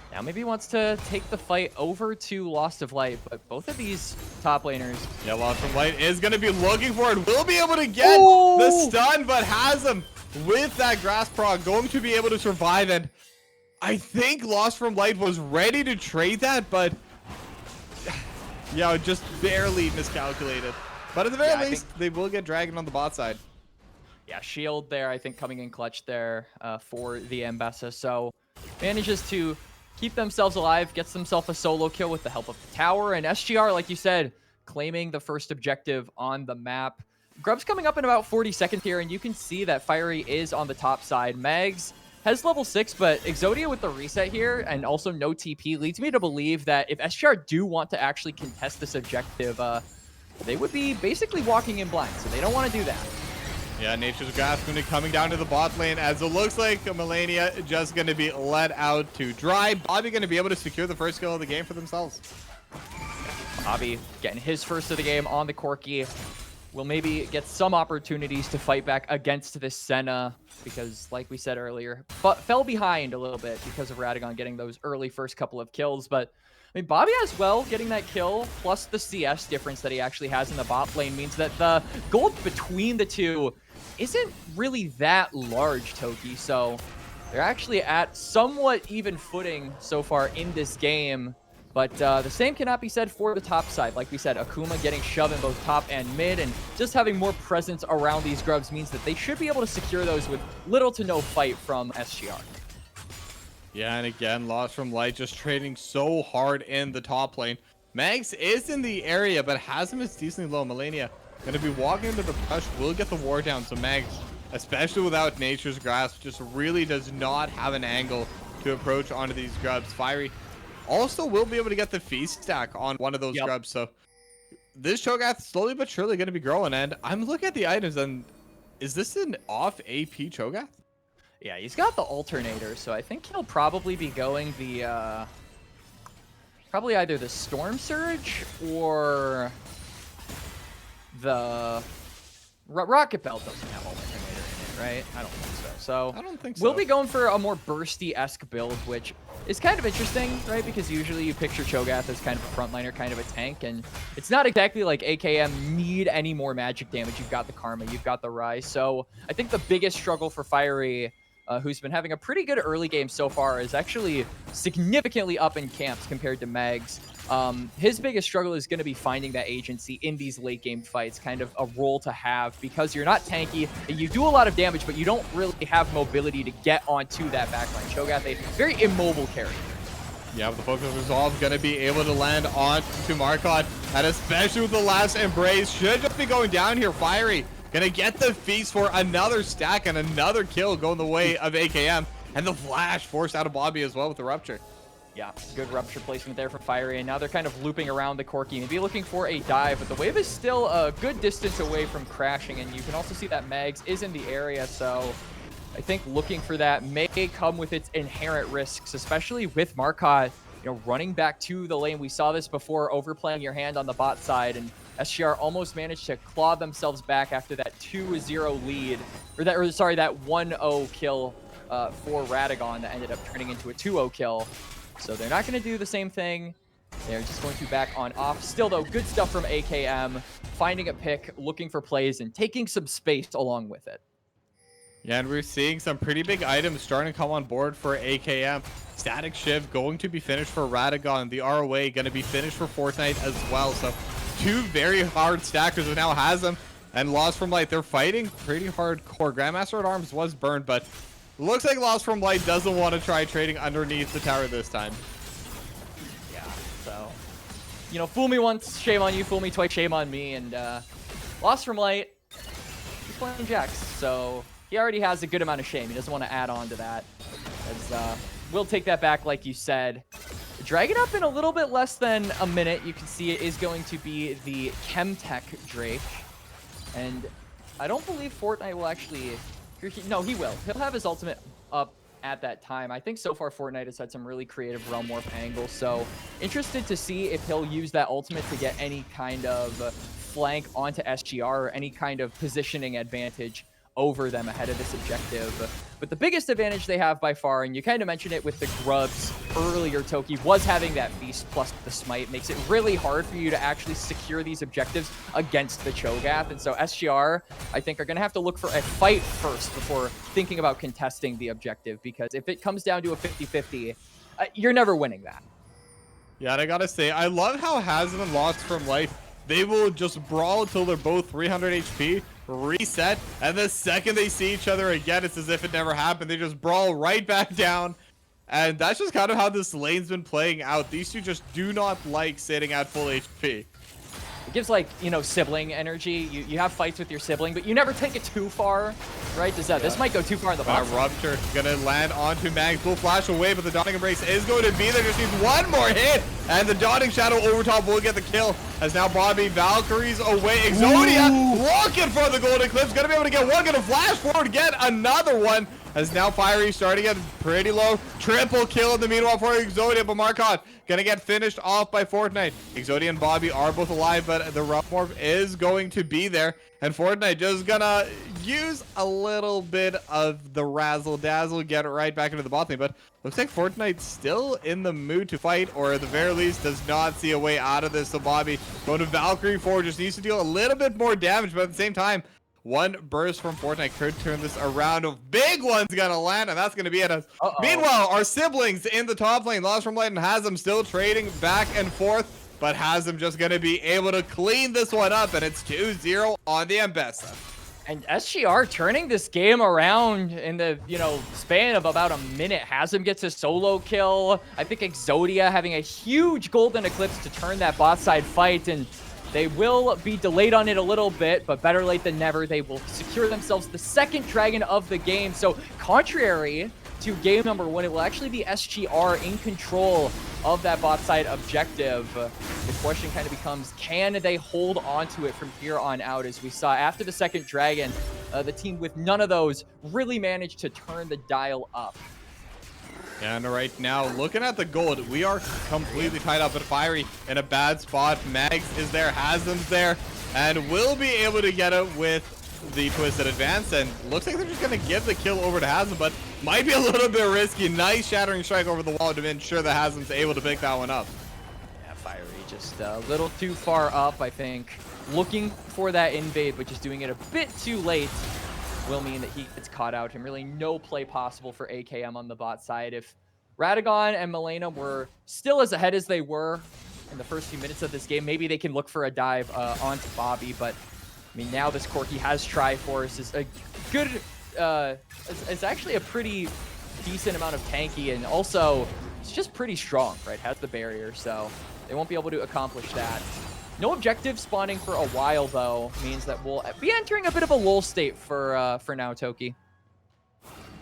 Now maybe he wants to take the fight over to Lost of Light, but both of these top laners. Yeah, Lost of Light is going to be looking for it. Will be able to get the stun, but Hasm with that grass prog going to be able to survive. And I think Lost from Light was ready to trade that, but yeah, just barely miscalculated. But at the very least, they will get Dragon on the bot side. Yeah, shield there, I think, coming in clutch there for the Ambessa. So manages to keep themselves alive, gets themselves a solo kill with the help of the tower, and SGR, like you said, claiming the first objective on the map. Grub's coming up in about 40 seconds here, and you can see that Fiery is on the top side. Mags has level 6, but Exodia with the reset here, and also no TP, leads me to believe that if SGR do want to actually contest this objective, they would be basically walking in blind, so they don't want to do that. Yeah, Nature's Grasp going to be coming down to the bot lane, as it looks like Melania just going to be let out to dry. Bobby going to be able to secure the first kill of the game for themselves. Bobby getting his first of the game on the Corki. Will maybe get some opportunities to fight back against this Senna, because like we said earlier, fell behind a little bit because of Radagon getting those early first couple of kills. But I mean, Bobby as well getting that kill, plus the CS difference that he actually has in the bot lane, means that the gold between the two isn't really that large, Toki. So they're actually at somewhat even footing so far in this game. But the same cannot be said for the top side. Like we said, Akuma getting shoved in both top and mid, and just having more presence around these grubs means that they should be able to secure those with little to no fight from SGR. Yeah, and again, Lost from Light just trading so hard in the top lane. Mags is in the area, but Hasm is decently low. Melania going to be walking into the push, will get the war down. So Mags, especially without Nature's Grasp, just really does not have an angle to approach onto these grubs. Fiery also will be able to get the feast stack on one of those grubs. So this Cho'Gath slowly but surely going to be growing. And I'm looking at the items, and is this an off AP Cho'Gath? Yeah, he's got the alternator, so I think he'll probably be going the probably either the Storm Surge or the Rocket Belt doesn't have alternator in it, right? I don't think so. So I don't think so. We'll be going for a more bursty-esque build, which is kind of interesting, right? Because usually you picture Cho'Gath as kind of a frontliner, kind of a tank, and it's not exactly like AKM need any more magic damage. You've got the Karma, you've got the Rise. So I think the biggest struggle for Fiery, who's been having a pretty good early game so far, is actually significantly up in camps compared to Mags. His biggest struggle is going to be finding that agency in these late game fights, kind of a role to have, because you're not tanky, you do a lot of damage, but you don't really have mobility to get onto that backline. Cho'Gath, a very immobile carry. Yeah, with the Focus Resolve going to be able to land on to Markot, and especially with the last Embrace, should just be going down here. Fiery gonna get the feast for another stack and another kill going the way of AKM, and the flash forced out of Bobby as well with the Rupture. Yeah, good Rupture placement there from Fiery, and now they're kind of looping around the Corki, maybe looking for a dive, but the wave is still a good distance away from crashing, and you can also see that Mags is in the area, so I think looking for that may come with its inherent risks, especially with Markot, running back to the lane. We saw this before, overplaying your hand on the bot side, and SGR almost managed to claw themselves back after that 2-0 lead, or that 1-0 kill for Radagon that ended up turning into a 2-0 kill. So they're not going to do the same thing. They're just going to back on off. Still, though, good stuff from AKM. Finding a pick, looking for plays, and taking some space along with it. Yeah, and we're seeing some pretty big items starting to come on board for AKM. Static Shiv going to be finished for Radagon. The ROA going to be finished for Fortnite as well. So two very hard stackers, and now has them. And Lost from Light, they're fighting pretty hardcore. Grandmaster at Arms was burned, but looks like Lost from Light doesn't want to try trading underneath the tower this time. Yeah, so, you know, fool me once, shame on you. Fool me twice, shame on me. And Lost from Light, he's playing Jax, so he already has a good amount of shame. He doesn't want to add on to that. As we'll take that back, like you said. Dragging up in a little bit less than a minute. You can see it is going to be the Chemtech Drake. And I don't believe Fortnite will actually... No, he will. He'll have his ultimate up at that time. I think so far Fortnite has had some really creative Realm Warp angles. So interested to see if he'll use that ultimate to get any kind of flank onto SGR or any kind of positioning advantage over them ahead of this objective. But the biggest advantage they have by far, and you kind of mentioned it with the grubs earlier, Toki, was having that feast plus the smite. Makes it really hard for you to actually secure these objectives against the Cho'Gath. And so SGR, I think, are going to have to look for a fight first before thinking about contesting the objective, because if it comes down to a 50-50, you're never winning that. Yeah, and I gotta say, I love how Hazem and Lost from Light, they will just brawl until they're both 300 HP, reset, and the second they see each other again, it's as if it never happened. They just brawl right back down, and that's just kind of how this lane's been playing out. These two just do not like sitting at full HP. It gives, like, you know, sibling energy. You have fights with your sibling, but you never take it too far, right? This might go too far in the box. Rupture gonna land onto Mags. Will flash away, but the Dawning Embrace is going to be there. Just needs one more hit, and the Dawning Shadow over top will get the kill. As now Bobby Valkyrie's away. Exodia looking for the Golden Eclipse. Gonna be able to get one. Gonna flash forward, get another one. As now Fiery starting at pretty low. Triple kill in the meanwhile for Exodia, but Markot gonna get finished off by Fortnite. Exodia and Bobby are both alive, but the Rough Morph is going to be there. And Fortnite just gonna use a little bit of the razzle dazzle, get it right back into the bot lane. But looks like Fortnite's still in the mood to fight, or at the very least does not see a way out of this. So Bobby going to Valkyrie 4, just needs to deal a little bit more damage, but at the same time, one burst from Fortnite could turn this around. A big one's gonna land, and that's gonna be it. Meanwhile, our siblings in the top lane, Lost from Light and Hazem, still trading back and forth, but Hazem just gonna be able to clean this one up, and it's 2-0 on the Mbessa. And SGR turning this game around in the, you know, span of about a minute. Hazem gets a solo kill. I think Exodia having a huge Golden Eclipse to turn that bot side fight, and they will be delayed on it a little bit, but better late than never. They will secure themselves the second dragon of the game. So contrary to game number 1, it will actually be SGR in control of that bot side objective. The question kind of becomes, can they hold on to it from here on out? As we saw after the second dragon, the team with none of those really managed to turn the dial up. And right now, looking at the gold, we are completely tied up. But Fiery in a bad spot. Mags is there, Hazem's there, and will be able to get it with the Twisted Advance. And looks like they're just going to give the kill over to Hazem, but might be a little bit risky. Nice Shattering Strike over the wall to ensure that Hazem's able to pick that one up. Yeah, Fiery just a little too far up, I think. Looking for that invade, but just doing it a bit too late will mean that he gets caught out, and really no play possible for AKM on the bot side. If Radagon and Milena were still as ahead as they were in the first few minutes of this game, maybe they can look for a dive onto Bobby, but I mean, now this Corki has Triforce, is a good, it's actually a pretty decent amount of tanky, and also it's just pretty strong, right? Has the barrier, so they won't be able to accomplish that. No objective spawning for a while, though, means that we'll be entering a bit of a lull state for now, Toki.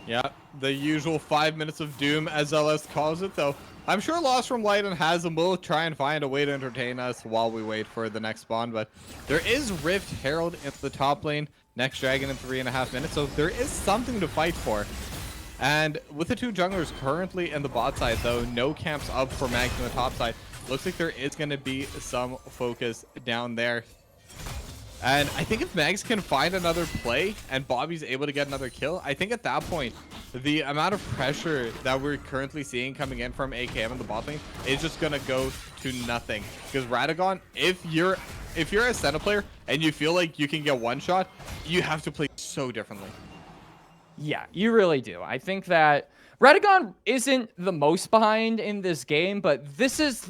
Yeah, the usual 5 minutes of doom, as LS calls it, though. I'm sure Lost from Light and Hazem will try and find a way to entertain us while we wait for the next spawn, but there is Rift Herald in the top lane, next dragon in 3.5 minutes, so there is something to fight for. And with the two junglers currently in the bot side, though, no camps up for Mags on the top side. Looks like there is going to be some focus down there. And I think if Mags can find another play and Bobby's able to get another kill, I think at that point, the amount of pressure that we're currently seeing coming in from AKM in the bot lane is just going to go to nothing. Because Radagon, if you're a Senna player and you feel like you can get one shot, you have to play so differently. Yeah, you really do. I think that Radagon isn't the most behind in this game, but this is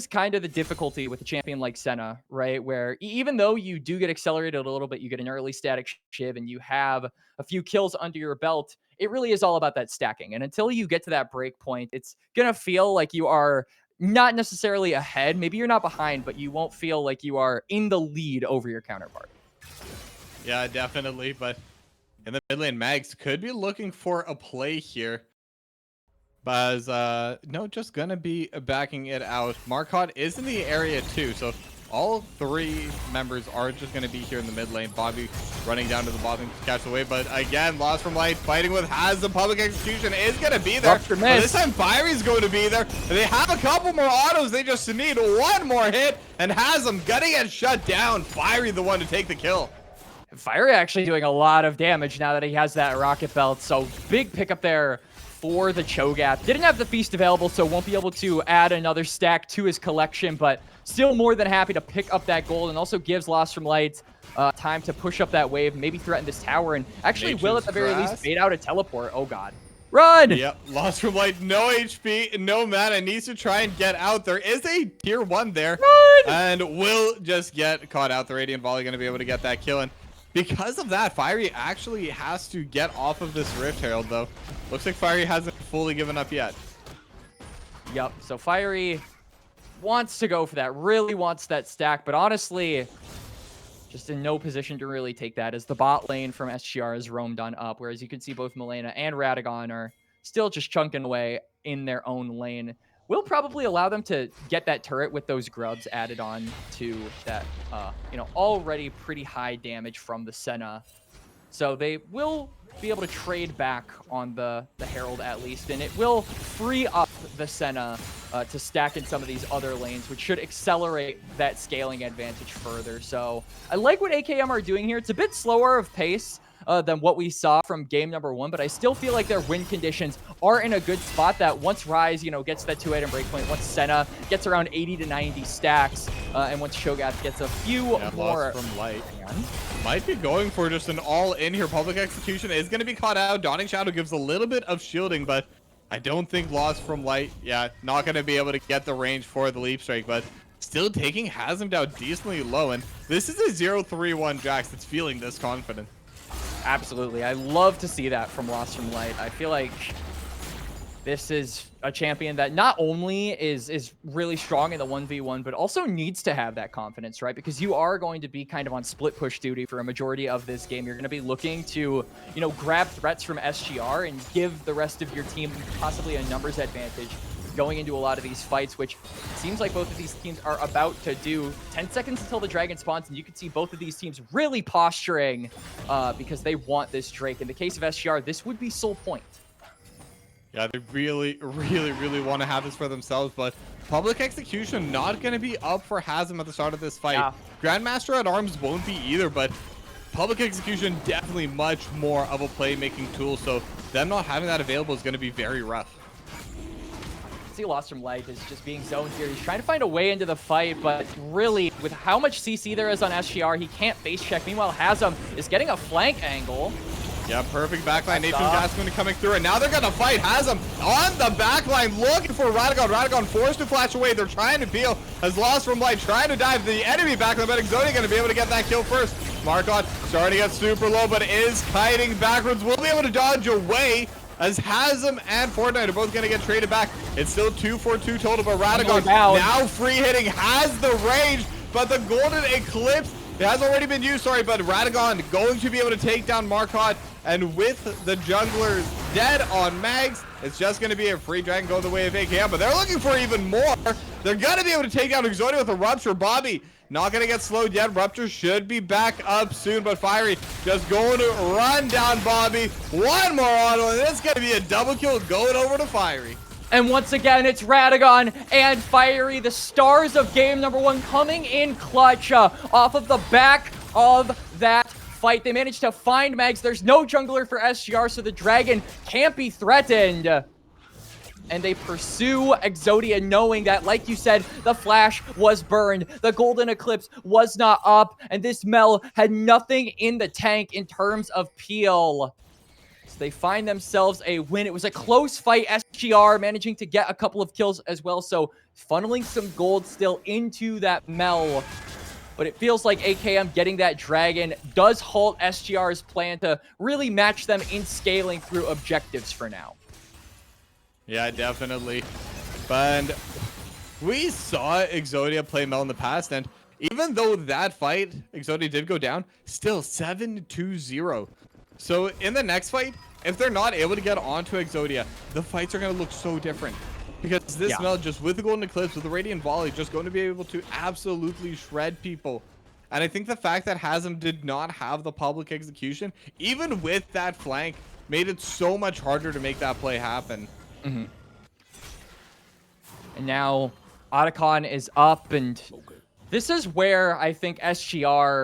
kind of the difficulty with a champion like Senna, right? Where even though you do get accelerated a little bit, you get an early static shiv and you have a few kills under your belt, it really is all about that stacking. And until you get to that break point, it's going to feel like you are not necessarily ahead. Maybe you're not behind, but you won't feel like you are in the lead over your counterpart. Yeah, definitely. But in the mid lane, Mags could be looking for a play here. But no, just gonna be backing it out. Marcotte is in the area too, so all three members are just gonna be here in the mid lane. Bobby running down to the bottom to catch the wave, but again, Lost from Light fighting with Has. The public execution is gonna be there. But this time, Fiery's going to be there. They have a couple more autos. They just need one more hit, and Has them gonna get shut down. Fiery the one to take the kill. Fiery actually doing a lot of damage now that he has that rocket belt. So big pickup there for the Cho'Gath. Didn't have the feast available, so won't be able to add another stack to his collection, but still more than happy to pick up that gold, and also gives Lost from Light time to push up that wave, maybe threaten this tower, and actually will at the very least bait out a teleport. Oh god. Run! Yep, Lost from Light, no HP, no mana, needs to try and get out. There is a tier 1 there. Run! And will just get caught out. The Radiant Volley going to be able to get that kill, and because of that, Fiery actually has to get off of this Rift Herald, though. Looks like Fiery hasn't fully given up yet. Yep, so Fiery wants to go for that, really wants that stack, but honestly, just in no position to really take that, as the bot lane from SGR is roamed on up, whereas you can see both Milena and Radagon are still just chunking away in their own lane. Will probably allow them to get that turret with those grubs added on to that, already pretty high damage from the Senna. So they will be able to trade back on the Herald at least, and it will free up the Senna to stack in some of these other lanes, which should accelerate that scaling advantage further. So I like what AKM are doing here. It's a bit slower of pace than what we saw from game number 1, but I still feel like their win conditions are in a good spot, that once Ryze, gets that 2-item breakpoint, once Senna gets around 80 to 90 stacks, and once Cho'Gath gets a few more. Lost from Light might be going for just an all-in here. Public execution is going to be caught out. Dawning Shadow gives a little bit of shielding, but I don't think Lost from Light, not going to be able to get the range for the Leap Strike, but still taking has him down decently low, and this is a 0-3-1 Jax that's feeling this confident. Absolutely. I love to see that from Lost from Light. I feel like this is a champion that not only is really strong in the 1v1, but also needs to have that confidence, right? Because you are going to be kind of on split push duty for a majority of this game. You're going to be looking to, grab threats from SGR and give the rest of your team possibly a numbers advantage going into a lot of these fights, which seems like both of these teams are about to do. 10 seconds until the dragon spawns, and you can see both of these teams really posturing because they want this Drake. In the case of SGR, this would be sole point. Yeah, they really, really, really want to have this for themselves, but public execution not going to be up for Hazem at the start of this fight. Yeah. Grandmaster at Arms won't be either, but public execution definitely much more of a playmaking tool, so them not having that available is going to be very rough. See, Lost from Light is just being zoned here. He's trying to find a way into the fight, but really, with how much CC there is on SGR, he can't face check. Meanwhile, Hazem is getting a flank angle. Yeah, perfect backline. Nathan Gascoigne coming through, and now they're going to fight. Hazem on the backline, looking for Radagon. Radagon forced to flash away. They're trying to peel. Has Lost from Light trying to dive the enemy backline, but Exodia going to be able to get that kill first. Marcotte starting to get super low, but is kiting backwards. Will be able to dodge away, as Hazem and Fortnite are both going to get traded back. It's still 2-4-2 total, but Radagon now free hitting, has the range, but the Golden Eclipse, it has already been used, sorry, but Radagon going to be able to take down Marcotte, and with the junglers dead on Mags, it's just going to be a free dragon going the way of AKM, but they're looking for even more. They're going to be able to take down Exodia with a Rupture. Bobby not going to get slowed yet. Rupture should be back up soon, but Fiery just going to run down Bobby. One more auto, and it's going to be a double kill going over to Fiery. And once again, it's Radagon and Fiery, the stars of game number 1, coming in clutch off of the back of that fight. They managed to find Mags. There's no jungler for SGR, so the dragon can't be threatened. And they pursue Exodia, knowing that, like you said, the flash was burned, the golden eclipse was not up, and this Mel had nothing in the tank in terms of peel. So they find themselves a win. It was a close fight. SGR managing to get a couple of kills as well, so funneling some gold still into that Mel. But it feels like AKM getting that dragon does halt SGR's plan to really match them in scaling through objectives for now. Yeah, definitely. But we saw Exodia play Mel in the past, and even though that fight, Exodia did go down, still 7-2-0. So in the next fight, if they're not able to get onto Exodia, the fights are going to look so different. Because this Mel, just with the Golden Eclipse, with the Radiant Volley, just going to be able to absolutely shred people. And I think the fact that Hazem did not have the public execution, even with that flank, made it so much harder to make that play happen. And now Otacon is up, and this is where I think SGR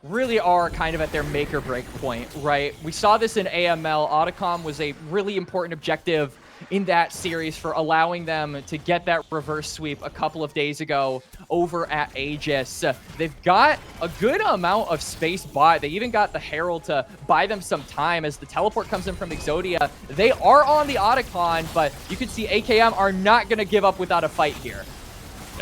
really are kind of at their make or break point, right? We saw this in AML. Otacon was a really important objective in that series for allowing them to get that reverse sweep a couple of days ago over at Aegis. They've got a good amount of space bought. They even got the Herald to buy them some time as the teleport comes in from Exodia. They are on the Otacon, but you can see AKM are not going to give up without a fight here.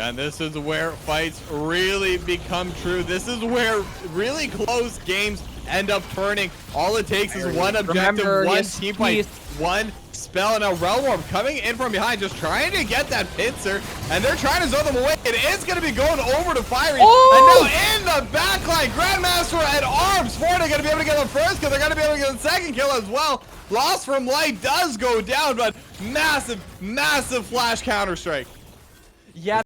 And this is where fights really become true. This is where really close games end up turning. All it takes is one objective, one team fight, one spell, and a Realm Orb coming in from behind, just trying to get that pincer, and they're trying to zone them away. It is going to be going over to Fiery, and now in the backline, Grandmaster at arms. Florida going to be able to get them first, because they're going to be able to get the second kill as well. Loss from Light does go down, but massive, massive flash counter strike. Yeah,